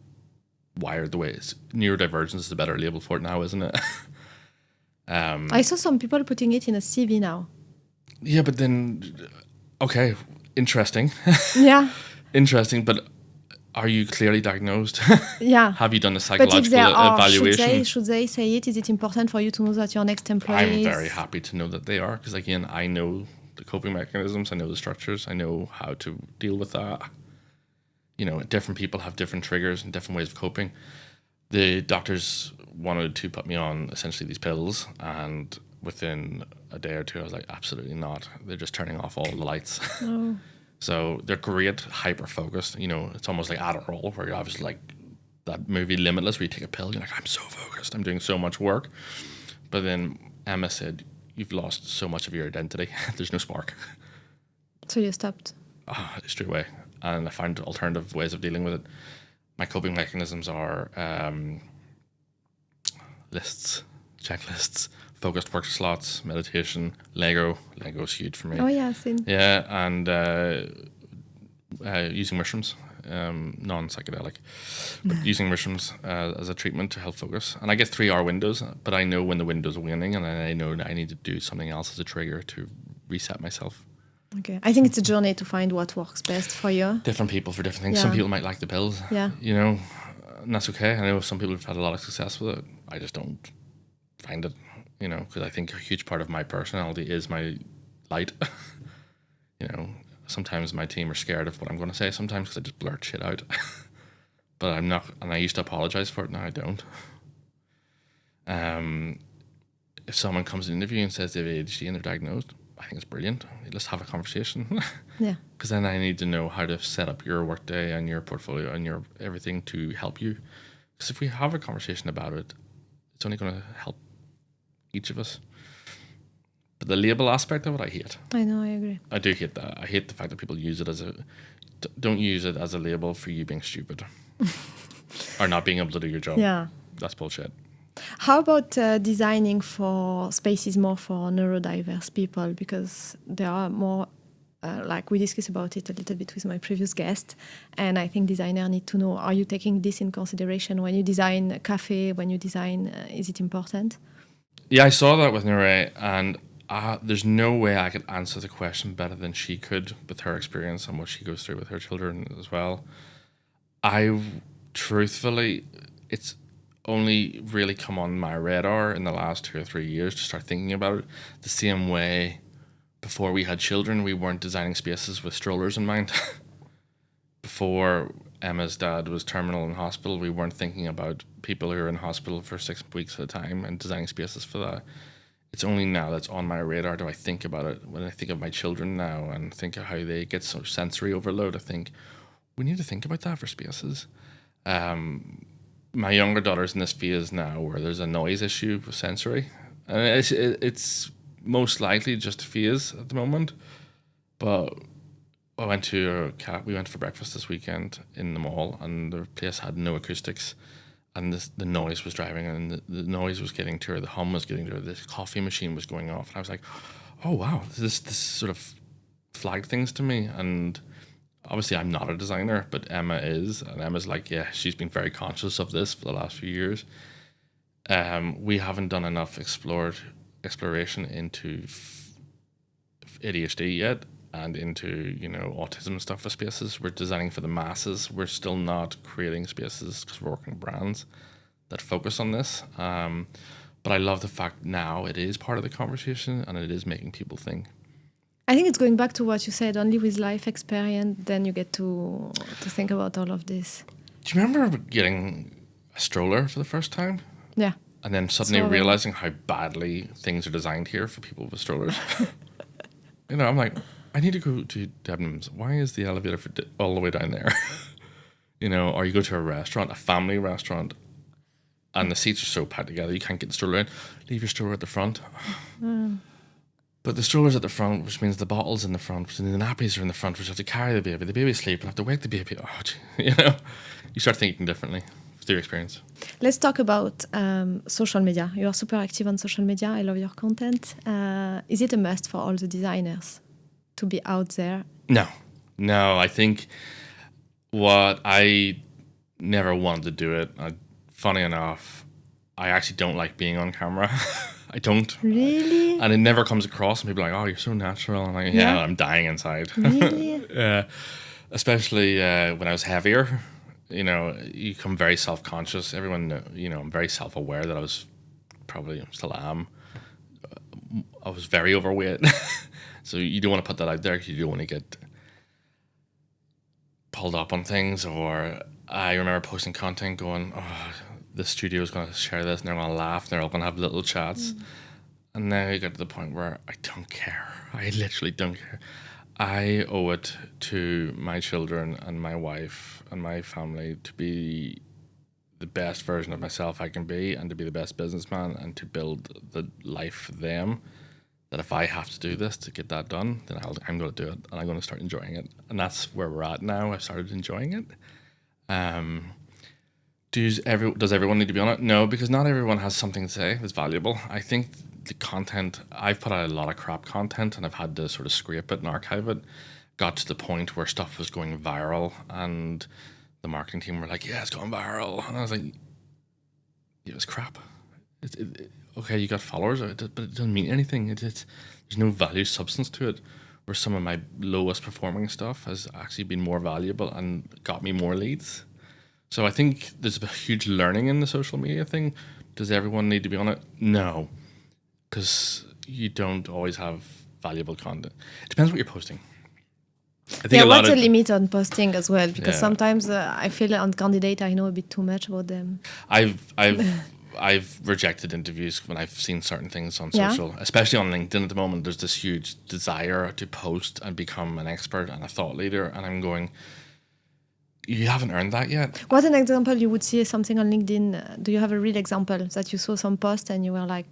wired the way it's. Neurodivergence is a better label for it now, isn't it? I saw some people putting it in a CV now. Yeah, but then, okay, interesting. Yeah. Interesting, but are you clearly diagnosed? Yeah. Have you done a psychological evaluation? Should they say it? Is it important for you to know that your next employee I'm very happy to know that they are, because again, I know the coping mechanisms, I know the structures, I know how to deal with that. Different people have different triggers and different ways of coping. The doctors wanted to put me on essentially these pills, and within a day or two I was like, absolutely not. They're just turning off all the lights. Oh. So they're great, hyper-focused. It's almost like Adderall, where you're obviously like that movie Limitless, where you take a pill, you're like, I'm so focused, I'm doing so much work. But then Emma said, you've lost so much of your identity. There's no spark. So you stopped? Straight away. And I found alternative ways of dealing with it. my coping mechanisms are lists, checklists, focused work slots, meditation, Lego. Lego's huge for me. Oh yeah, I've seen. Yeah, and using mushrooms, non-psychedelic, but using mushrooms as a treatment to help focus. And I get 3 hour windows, but I know when the window's waning, and I know I need to do something else as a trigger to reset myself. Okay, I think it's a journey to find what works best for you. Different people for different things. Yeah. Some people might like the pills, Yeah. you know, and that's okay. I know some people have had a lot of success with it. I just don't find it, you know, because I think a huge part of my personality is my light. You know, sometimes my team are scared of what I'm going to say sometimes because I just blurt shit out. But I'm not, and I used to apologize for it. Now I don't. If someone comes to an interview and says they have ADHD and they're diagnosed, I think it's brilliant. Let's have a conversation. Yeah. Because then I need to know how to set up your workday and your portfolio and your everything to help you. Because if we have a conversation about it, it's only going to help each of us. But the label aspect of it, I hate. I know, I agree. I do hate that. I hate the fact that people use it as don't use it as a label for you being stupid or not being able to do your job. Yeah. That's bullshit. How about designing for spaces more for neurodiverse people? Because there are more, like we discussed about it a little bit with my previous guest, and I think designers need to know, are you taking this in consideration when you design a cafe, when you design, is it important? Yeah, I saw that with Nure, and there's no way I could answer the question better than she could with her experience and what she goes through with her children as well. Truthfully, it's only really come on my radar in the last 2 or 3 years to start thinking about it the same way. Before we had children, we weren't designing spaces with strollers in mind. Before Emma's dad was terminal in hospital, we weren't thinking about people who are in hospital for 6 weeks at a time and designing spaces for that. It's only now that's on my radar do I think about it. When I think of my children now and think of how they get so sensory overload, I think we need to think about that for spaces. My younger daughter's in this phase now where there's a noise issue with sensory. And it's most likely just a phase at the moment. But we went for breakfast this weekend in the mall, and the place had no acoustics, and the noise was driving, and the noise was getting to her, the hum was getting to her, the coffee machine was going off, and I was like, oh wow, this sort of flagged things to me. And obviously I'm not a designer, but Emma is, and Emma's like, yeah, she's been very conscious of this for the last few years. We haven't done enough exploration into ADHD yet, and into, you know, autism and stuff for spaces. We're designing for the masses. We're still not creating spaces because we're working with brands that focus on this. But I love the fact now it is part of the conversation and it is making people think. I think it's going back to what you said, only with life experience, then you get to think about all of this. Do you remember getting a stroller for the first time? Yeah. And then suddenly realizing how badly things are designed here for people with strollers. You know, I'm like, I need to go to Debenhams. Why is the elevator all the way down there? You know, or you go to a restaurant, a family restaurant, and the seats are so packed together, you can't get the stroller in. Leave your stroller at the front. But the stroller's at the front, which means the bottle's in the front, which means the nappies are in the front, which have to carry the baby. The baby's sleeping, have to wake the baby. Oh, you know, you start thinking differently through your experience. Let's talk about social media. You are super active on social media. I love your content. Is it a must for all the designers to be out there? No. I think what I never wanted to do it. Funny enough, I actually don't like being on camera. I don't. Really? And it never comes across, and people are like, oh, you're so natural. And I'm like, yeah, I'm dying inside. Really? Yeah. Especially when I was heavier, you know, you become very self-conscious. Everyone, you know, I'm very self-aware that I was probably still am. I was very overweight. So you don't want to put that out there because you don't want to get pulled up on things. Or I remember posting content going, oh, this studio is going to share this and they're going to laugh and they're all going to have little chats. And now you get to the point where I don't care. I literally don't care. I owe it to my children and my wife and my family to be the best version of myself I can be, and to be the best businessman, and to build the life for them. That if I have to do this to get that done, then I'm going to do it, and I'm going to start enjoying it. And that's where we're at now. I've started enjoying it. Does everyone need to be on it? No, because not everyone has something to say that's valuable. I think the content, I've put out a lot of crap content and I've had to sort of scrape it and archive it. Got to the point where stuff was going viral and the marketing team were like, yeah, it's going viral. And I was like, it was crap. Okay, you got followers, but it doesn't mean anything. There's no value substance to it. Where some of my lowest performing stuff has actually been more valuable and got me more leads. So I think there's a huge learning in the social media thing. Does everyone need to be on it? No, because you don't always have valuable content. It depends what you're posting. I think what's the limit on posting as well? Because Yeah. sometimes I feel on candidate I know a bit too much about them. I've rejected interviews when I've seen certain things on Yeah. social, especially on LinkedIn at the moment. There's this huge desire to post and become an expert and a thought leader, and I'm going, you haven't earned that yet. What an example you would see something on LinkedIn? Do you have a real example that you saw some post and you were like,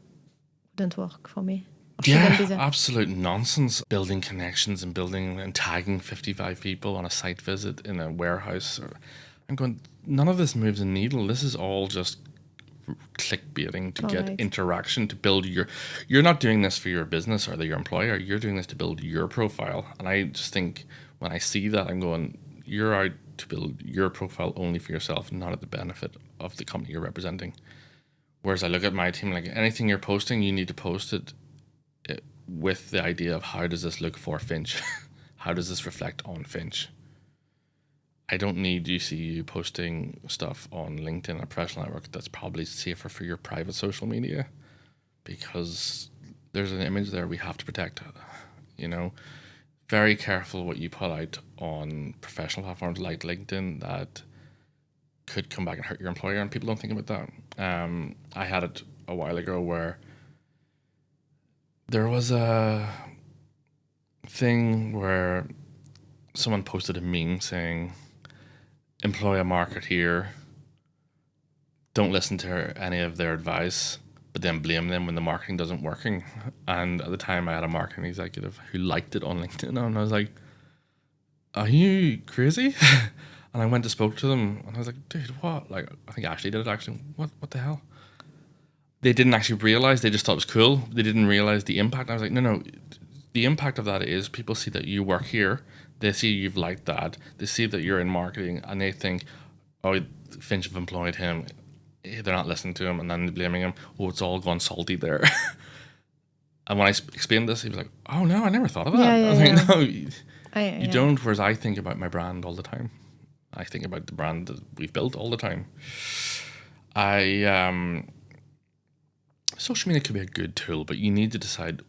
wouldn't work for me? Or shouldn't be Yeah, there? absolute nonsense. Building connections and building and tagging 55 people on a site visit in a warehouse. I'm going, none of this moves a needle. This is all just clickbaiting to get Correct. interaction, to build you're not doing this for your business or your employer. You're doing this to build your profile. And I just think when I see that, I'm going, you're out to build your profile only for yourself, not at the benefit of the company you're representing. Whereas I look at my team, like anything you're posting, you need to post it with the idea of how does this look for Finch? How does this reflect on Finch? I don't need to see you posting stuff on LinkedIn, a professional network that's probably safer for your private social media, because there's an image there we have to protect. You know, very careful what you put out on professional platforms like LinkedIn that could come back and hurt your employer, and people don't think about that. I had it a while ago where there was a thing where someone posted a meme saying, employ a marketeer, don't listen to any of their advice, but then blame them when the marketing doesn't working. And at the time I had a marketing executive who liked it on LinkedIn, and I was like, are you crazy? And I went to spoke to them and I was like, dude, what? Like, I think Ashley did it actually. What the hell? They didn't actually realize, they just thought it was cool. They didn't realize the impact. I was like, no. The impact of that is people see that you work here. They see you've liked that. They see that you're in marketing and they think, oh, Finch have employed him. They're not listening to him, and then blaming him. Oh, it's all gone salty there. And when I explained this, he was like, oh no, I never thought of that. Yeah, I was like, no, you yeah. don't. Whereas I think about my brand all the time. I think about the brand that we've built all the time. Social media could be a good tool, but you need to decide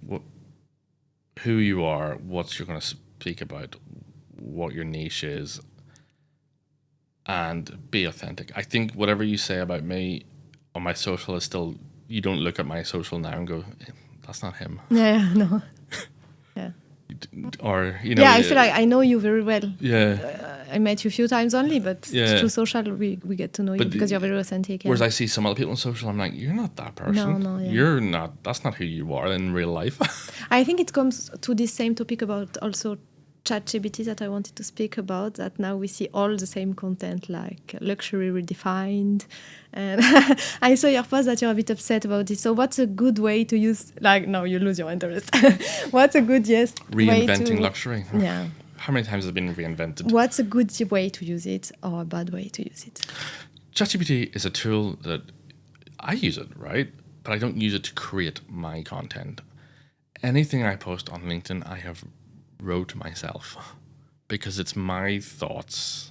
who you are, what you're going to speak about, what your niche is, and be authentic. I think whatever you say about me on my social is still, you don't look at my social now and go, that's not him. Yeah, no. Yeah. Or, you know. Yeah, I feel like I know you very well. Yeah. I met you a few times only, but Yeah. through social we get to know you But because you're very authentic. Yeah. Whereas I see some other people on social, I'm like, you're not that person. No, yeah. You're not, that's not who you are in real life. I think it comes to this same topic about also ChatGPT that I wanted to speak about, that now we see all the same content like luxury redefined. And I saw your post that you're a bit upset about it. So what's a good way to use, like, no, you lose your interest. What's a good, way Reinventing to, luxury. Yeah. How many times has it been reinvented? What's a good way to use it or a bad way to use it? ChatGPT is a tool that I use it, right? But I don't use it to create my content. Anything I post on LinkedIn, I have wrote myself because it's my thoughts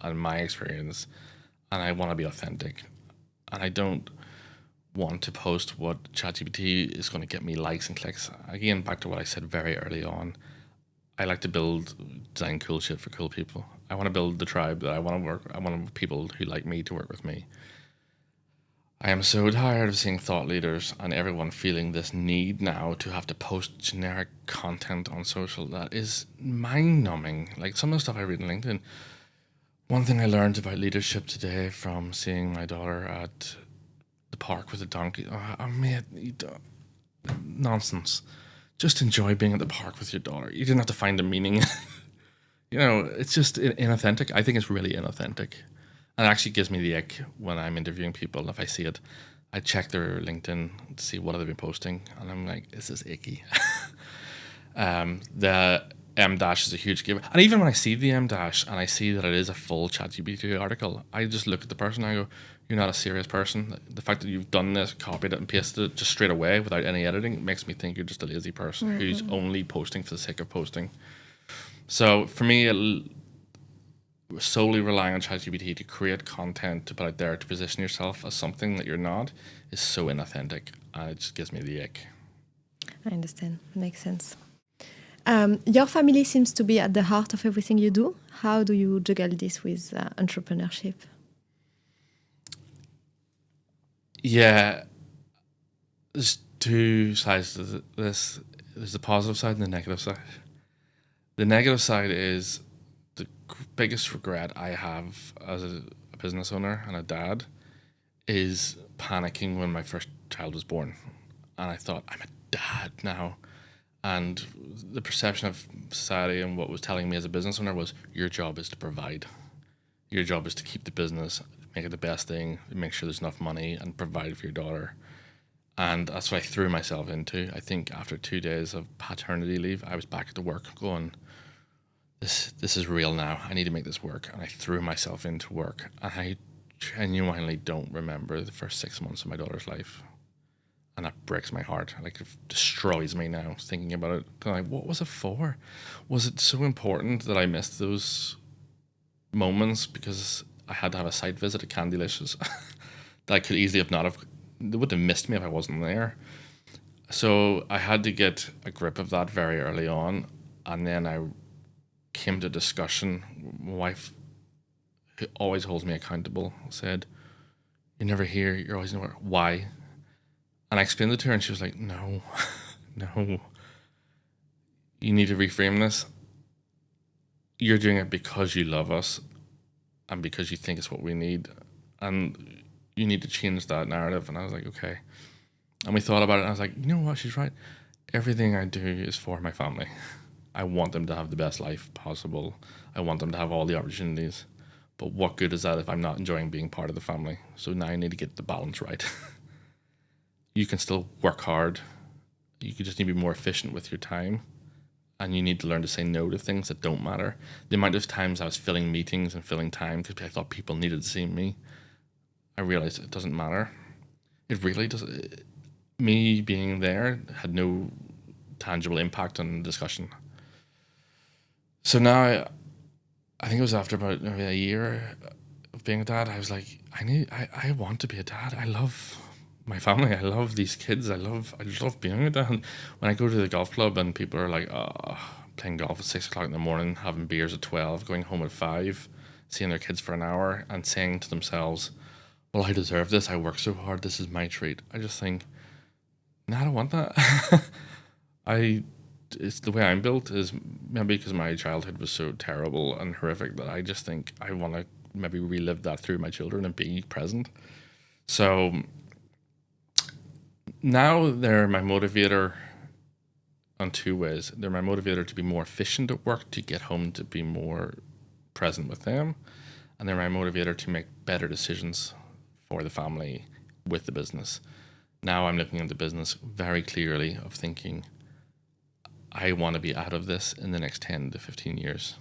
and my experience, and I want to be authentic. And I don't want to post what ChatGPT is going to get me likes and clicks. Again, back to what I said very early on. I like to design cool shit for cool people. I want to build the tribe that I want to work. I want people who like me to work with me. I am so tired of seeing thought leaders and everyone feeling this need now to have to post generic content on social that is mind-numbing. Like some of the stuff I read on LinkedIn. One thing I learned about leadership today from seeing my daughter at the park with a donkey. Nonsense. Just enjoy being at the park with your daughter. You didn't have to find a meaning. You know, it's just inauthentic. I think it's really inauthentic. And it actually gives me the ick when I'm interviewing people. If I see it, I check their LinkedIn to see what have they been posting, and I'm like, this is icky. The M dash is a huge giver. And even when I see the M dash and I see that it is a full ChatGPT article, I just look at the person and I go, you're not a serious person. The fact that you've done this, copied it and pasted it just straight away without any editing makes me think you're just a lazy person who's only posting for the sake of posting. So for me, solely relying on ChatGPT to create content to put out there to position yourself as something that you're not is so inauthentic. It just gives me the ick. I understand. Makes sense. Your family seems to be at the heart of everything you do. How do you juggle this with entrepreneurship? Yeah, there's two sides to this. There's the positive side and the negative side. The negative side is the biggest regret I have as a business owner and a dad is panicking when my first child was born. And I thought, I'm a dad now. And the perception of society and what was telling me as a business owner was, your job is to provide. Your job is to keep the business, make it the best thing, make sure there's enough money and provide for your daughter. And that's what I threw myself into. I think after 2 days of paternity leave, I was back at work going, this is real now. I need to make this work. And I threw myself into work. And I genuinely don't remember the first 6 months of my daughter's life. And that breaks my heart. Like, it destroys me now thinking about it. Like, what was it for? Was it so important that I missed those moments because I had to have a site visit at Candylicious that I could easily have not have, they would have missed me if I wasn't there. So I had to get a grip of that very early on. And then I came to discussion. My wife, who always holds me accountable, said, you're never here, you're always nowhere. Why? And I explained it to her and she was like, no, no. You need to reframe this. You're doing it because you love us and because you think it's what we need. And you need to change that narrative. And I was like, okay. And we thought about it and I was like, you know what, she's right. Everything I do is for my family. I want them to have the best life possible. I want them to have all the opportunities. But what good is that if I'm not enjoying being part of the family? So now I need to get the balance right. You can still work hard. You just need to be more efficient with your time. And you need to learn to say no to things that don't matter. The amount of times I was filling meetings and filling time because I thought people needed to see me, I realized it doesn't matter. It really doesn't. Me being there had no tangible impact on the discussion. So now, I think it was after about maybe a year of being a dad, I was like, I want to be a dad. I love my family. I love these kids. I just love being a dad. When I go to the golf club and people are like, playing golf at 6 o'clock in the morning, having beers at 12, going home at 5, seeing their kids for an hour and saying to themselves, well, I deserve this. I work so hard. This is my treat. I just think, no, I don't want that. It's the way I'm built is maybe because my childhood was so terrible and horrific that I just think I want to maybe relive that through my children and be present. So now they're my motivator on two ways. They're my motivator to be more efficient at work, to get home to be more present with them. And they're my motivator to make better decisions for the family with the business. Now I'm looking at the business very clearly of thinking, I want to be out of this in the next 10 to 15 years.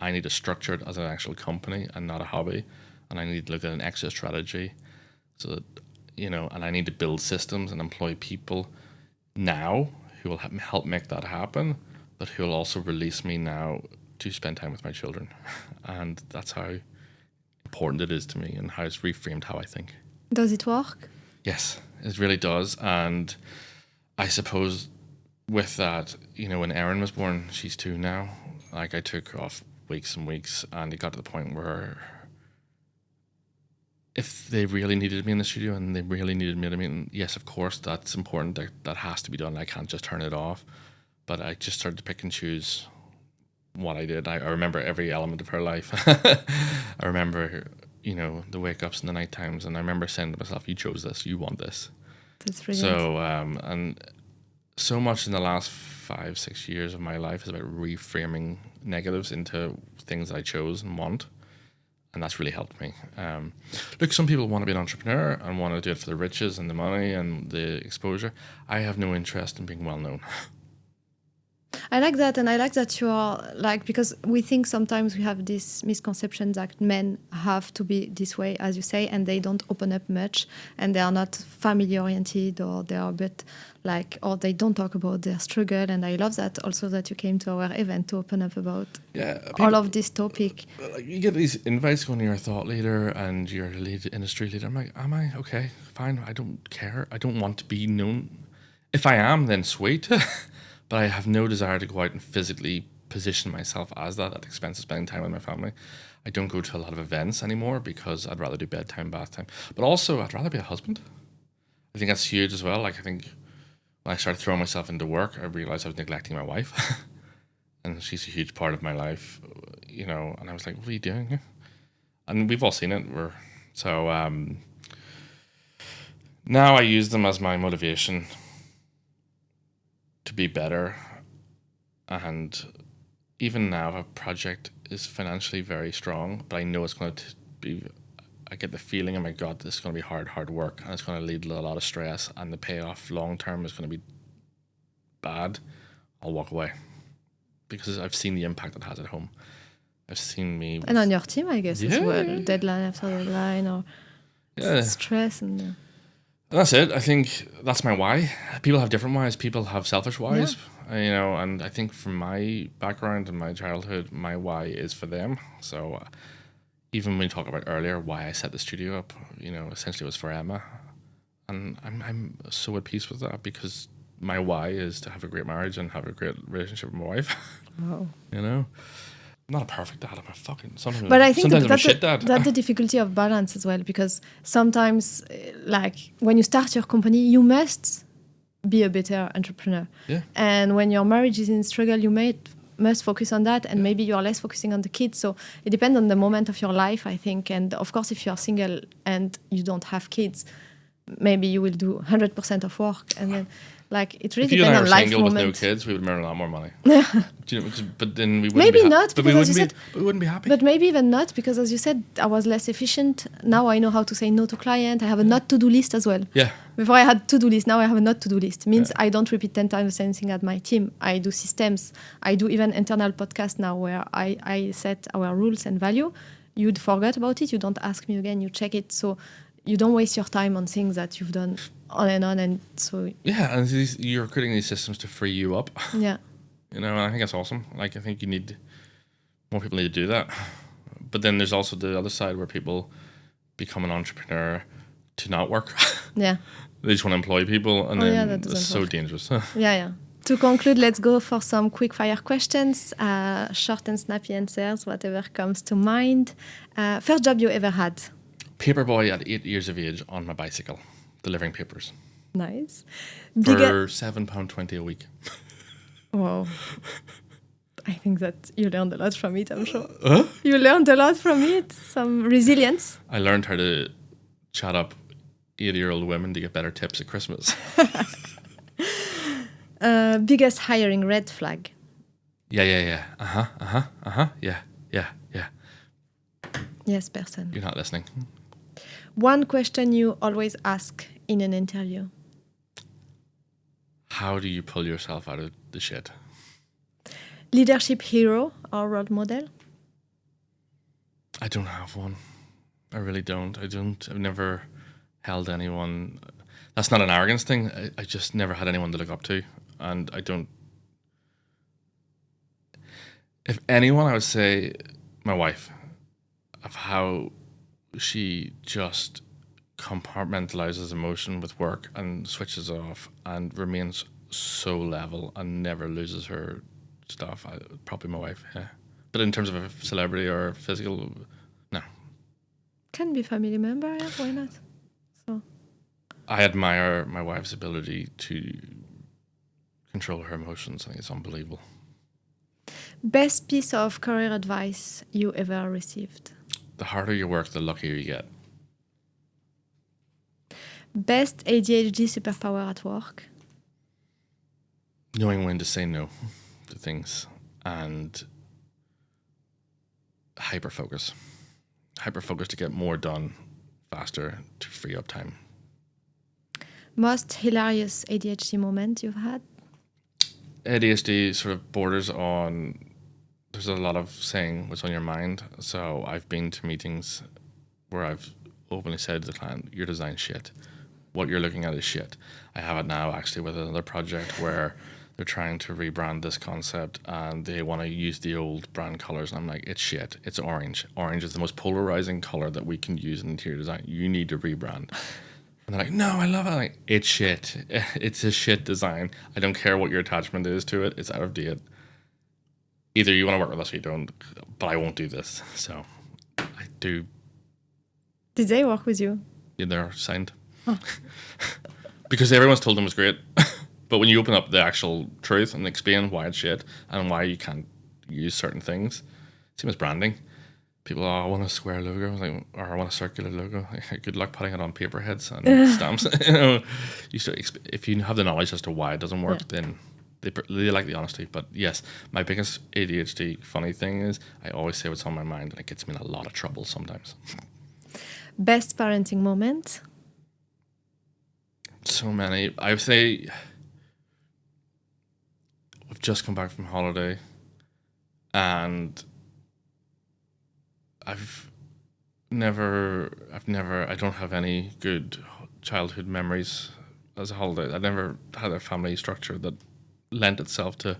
I need to structure it as an actual company and not a hobby. And I need to look at an exit strategy so that, and I need to build systems and employ people now who will help make that happen, but who will also release me now to spend time with my children. And that's how important it is to me and how it's reframed how I think. Does it work? Yes, it really does. And I suppose with that, when Erin was born, she's 2 now, like I took off weeks and weeks, and it got to the point where if they really needed me in the studio and they really needed me at a meeting, yes, of course, that's important. That has to be done. I can't just turn it off. But I just started to pick and choose what I did. I remember every element of her life. I remember, the wake-ups and the night times, and I remember saying to myself, you chose this, you want this. That's brilliant. So, and so much in the last 5-6 years of my life is about reframing negatives into things I chose and want. And that's really helped me. Look, some people want to be an entrepreneur and want to do it for the riches and the money and the exposure. I have no interest in being well known. I like that, and I like that you are like, because we think sometimes we have this misconception that men have to be this way, as you say, and they don't open up much, and they are not family oriented, or they are a bit like, or they don't talk about their struggle. And I love that also that you came to our event to open up about all of this topic. You get these invites going, you're a thought leader and you're a industry leader. I'm like, am I? Okay, fine. I don't care. I don't want to be known. If I am, then sweet. But I have no desire to go out and physically position myself as that at the expense of spending time with my family. I don't go to a lot of events anymore because I'd rather do bedtime, bath time. But also, I'd rather be a husband. I think that's huge as well. Like, I think when I started throwing myself into work, I realized I was neglecting my wife. And she's a huge part of my life, you know. And I was like, what are you doing? And we've all seen it. Now I use them as my motivation to be better. And even now, a project is financially very strong, but I know it's going to be, I get the feeling in my gut this is going to be hard work, and it's going to lead to a lot of stress, and the payoff long term is going to be bad. I'll walk away because I've seen the impact it has at home. I've seen me. And on your team, I guess, as well. Deadline after deadline, or stress. And that's it. I think that's my why. People have different whys. People have selfish whys, you know, and I think from my background and my childhood, my why is for them. So even when we talked about earlier why I set the studio up, you know, essentially it was for Emma. And I'm so at peace with that because my why is to have a great marriage and have a great relationship with my wife. Wow. You know? I'm not a perfect dad. I'm a fucking... But I think I'm a shit dad. That's the difficulty of balance as well, because sometimes, like, when you start your company, you must be a better entrepreneur. Yeah. And when your marriage is in struggle, you must focus on that, and maybe you are less focusing on the kids. So it depends on the moment of your life, I think. And of course, if you are single and you don't have kids, maybe you will do 100% of work, and then... Like, it really depends on life single moment. with no kids, we would earn a lot more money. Do you know, but then we wouldn't maybe be not, because we wouldn't be happy. But maybe even not, because as you said, I was less efficient. Now I know how to say no to client. I have a not to-do list as well. Yeah. Before I had to-do list, now I have a not to-do list. It means I don't repeat 10 times the same thing at my team. I do systems. I do even internal podcast now where I set our rules and value. You'd forget about it. You don't ask me again. You check it. So you don't waste your time on things that you've done on, and so... Yeah, and you're creating these systems to free you up. Yeah. You know, and I think that's awesome. Like, I think more people need to do that. But then there's also the other side where people become an entrepreneur to not work. Yeah. They just want to employ people, and then it's so work. dangerous. Yeah. To conclude, let's go for some quick fire questions, short and snappy answers, whatever comes to mind. First job you ever had? Paperboy at 8 years of age on my bicycle, delivering papers. Nice. For £7.20 a week. Wow. I think that you learned a lot from it, I'm sure. You learned a lot from it, some resilience. I learned how to chat up 80-year-old women to get better tips at Christmas. Biggest hiring red flag? Yeah. Yeah. Yes, person. You're not listening. One question you always ask in an interview? How do you pull yourself out of the shit? Leadership hero or role model? I don't have one. I really don't. I've never held anyone. That's not an arrogance thing. I just never had anyone to look up to. And I don't. If anyone, I would say my wife, of how she just compartmentalizes emotion with work and switches off and remains so level and never loses her stuff. Probably my wife, yeah. But in terms of a celebrity or physical, no. Can be family member, yeah, why not? So I admire my wife's ability to control her emotions. I think it's unbelievable. Best piece of career advice you ever received? The harder you work, the luckier you get. Best ADHD superpower at work? Knowing when to say no to things and hyper-focus. hyper-focused to get more done faster to free up time. Most hilarious ADHD moment you've had? ADHD sort of borders on, there's a lot of saying what's on your mind. So I've been to meetings where I've openly said to the client, your design's shit. What you're looking at is shit. I have it now actually with another project where they're trying to rebrand this concept and they want to use the old brand colors. And I'm like, it's shit. It's orange. Orange is the most polarizing color that we can use in interior design. You need to rebrand. And they're like, no, I love it. I'm like, it's shit. It's a shit design. I don't care what your attachment is to it. It's out of date. Either you want to work with us or you don't, but I won't do this. So I do. Did they work with you? Yeah, they're signed. Oh. Because everyone's told them it was great. But when you open up the actual truth and explain why it's shit and why you can't use certain things, same as branding. People, I want a square logo, like, or I want a circular logo. Good luck putting it on paper heads and stamps. If you have the knowledge as to why it doesn't work, then they like the honesty. But yes, my biggest ADHD funny thing is I always say what's on my mind, and it gets me in a lot of trouble sometimes. Best parenting moment? So many. I would say we've just come back from holiday, and I don't have any good childhood memories as a holiday. I never had a family structure that lent itself to.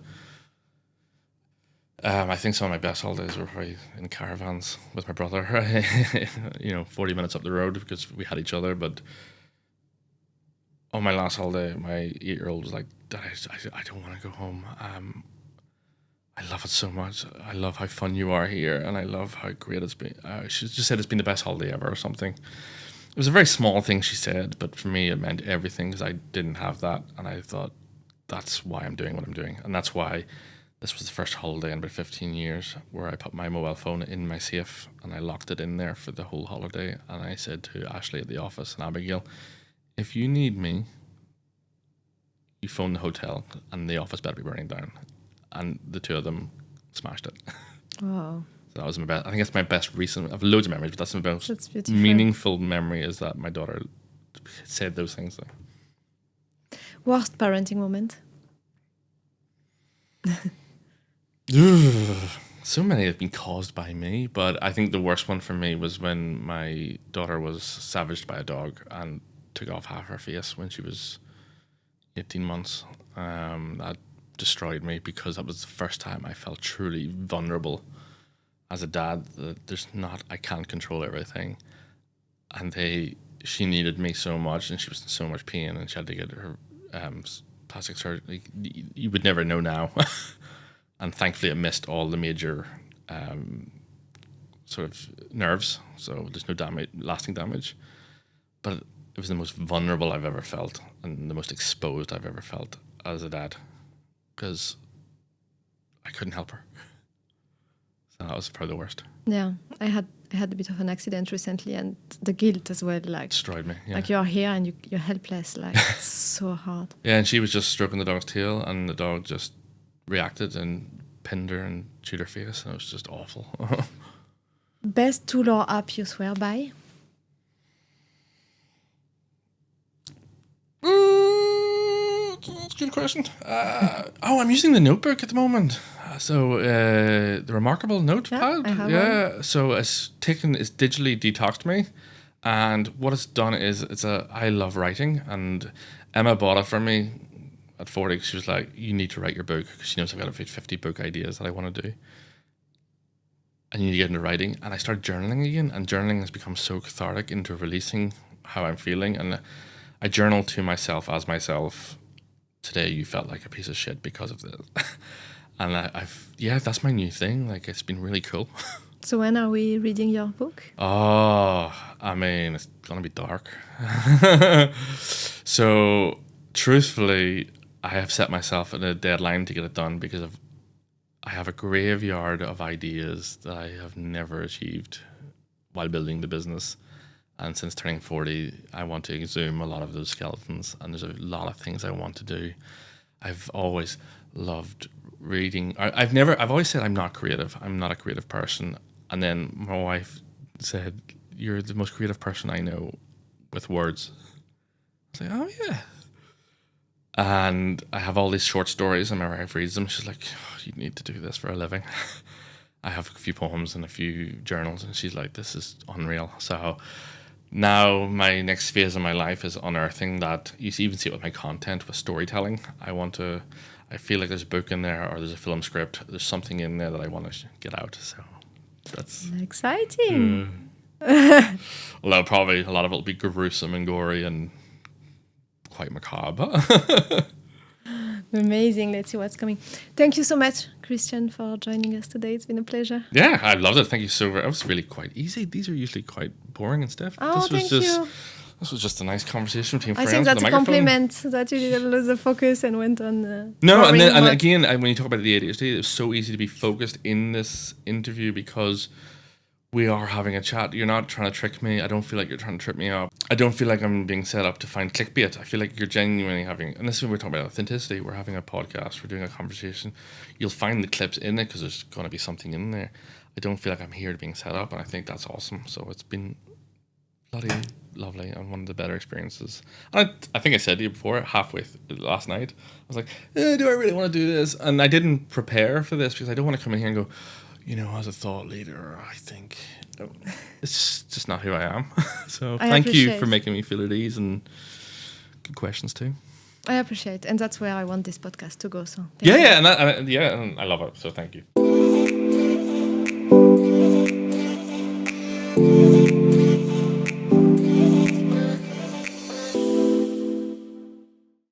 I think some of my best holidays were probably in caravans with my brother, 40 minutes up the road because we had each other. But on my last holiday, my 8-year-old was like, Dad, I don't want to go home. I love it so much. I love how fun you are here, and I love how great it's been. She just said it's been the best holiday ever or something. It was a very small thing she said, but for me it meant everything because I didn't have that, and I thought that's why I'm doing what I'm doing. And that's why this was the first holiday in about 15 years where I put my mobile phone in my safe and I locked it in there for the whole holiday. And I said to Ashley at the office and Abigail, if you need me, you phone the hotel and the office better be burning down. And the two of them smashed it. Wow. So that was my best. I think that's my best recent. I have loads of memories, but that's my most beautiful. Meaningful memory is that my daughter said those things. Worst parenting moment? So many have been caused by me, but I think the worst one for me was when my daughter was savaged by a dog and took off half her face when she was 18 months. That destroyed me because that was the first time I felt truly vulnerable as a dad. That I can't control everything, and she needed me so much, and she was in so much pain, and she had to get her plastic surgery. You would never know now. And thankfully it missed all the major sort of nerves, so there's no lasting damage. But it was the most vulnerable I've ever felt and the most exposed I've ever felt as a dad because I couldn't help her. So that was probably the worst. Yeah, I had a bit of an accident recently, and the guilt as well, like destroyed me. Yeah. Like you're here and you're helpless, like it's so hard. Yeah, and she was just stroking the dog's tail, and the dog just reacted and pinned her and chewed her face, and it was just awful. Best tool or app you swear by? That's a good question. I'm using the notebook at the moment. The Remarkable Notepad. I have one. So it's digitally detoxed me, and what it's done is I love writing, and Emma bought it for me at 40. She was like, you need to write your book because she knows I've got about 50 book ideas that I want to do. And you need to get into writing. And I started journaling again, and journaling has become so cathartic into releasing how I'm feeling. And I journal to myself as myself. Today you felt like a piece of shit because of this. And that's my new thing. Like, it's been really cool. So when are we reading your book? Oh, I mean, it's going to be dark. So truthfully, I have set myself a deadline to get it done because I have a graveyard of ideas that I have never achieved while building the business. And since turning 40, I want to exhume a lot of those skeletons, and there's a lot of things I want to do. I've always loved reading. I've always said I'm not creative. I'm not a creative person. And then my wife said, "You're the most creative person I know with words." I was like, "Oh yeah." And I have all these short stories, and my wife reads them. She's like, oh, "You need to do this for a living." I have a few poems and a few journals, and she's like, "This is unreal." So now my next phase of my life is unearthing that. You even see it with my content, with storytelling. I feel like there's a book in there, or there's a film script. There's something in there that I want to get out. So that's Exciting. although probably a lot of it will be gruesome and gory and quite macabre. Amazing. Let's see what's coming. Thank you so much, Kristian, for joining us today. It's been a pleasure. Yeah, I loved it. Thank you so very much. It was really quite easy. These are usually quite boring and stuff. Oh, thank you. This was just a nice conversation between I friends. think that's with a a microphone. compliment that you didn't lose the focus and went on. No, and boring mode. again, when you talk about the ADHD, it was so easy to be focused in this interview because we are having a chat. You're not trying to trick me. I don't feel like you're trying to trip me up. I don't feel like I'm being set up to find clickbait. I feel like you're genuinely having, and this is when we're talking about authenticity. We're having a podcast. We're doing a conversation. You'll find the clips in it because there's going to be something in there. I don't feel like I'm here to being set up, and I think that's awesome. So it's been bloody lovely and one of the better experiences. And I think I said to you before, halfway last night, I was like, do I really want to do this? And I didn't prepare for this because I don't want to come in here and go, as a thought leader, I think it's just not who I am. So thank you for making me feel at ease, and good questions too. I appreciate, and that's where I want this podcast to go. So and I love it. So thank you.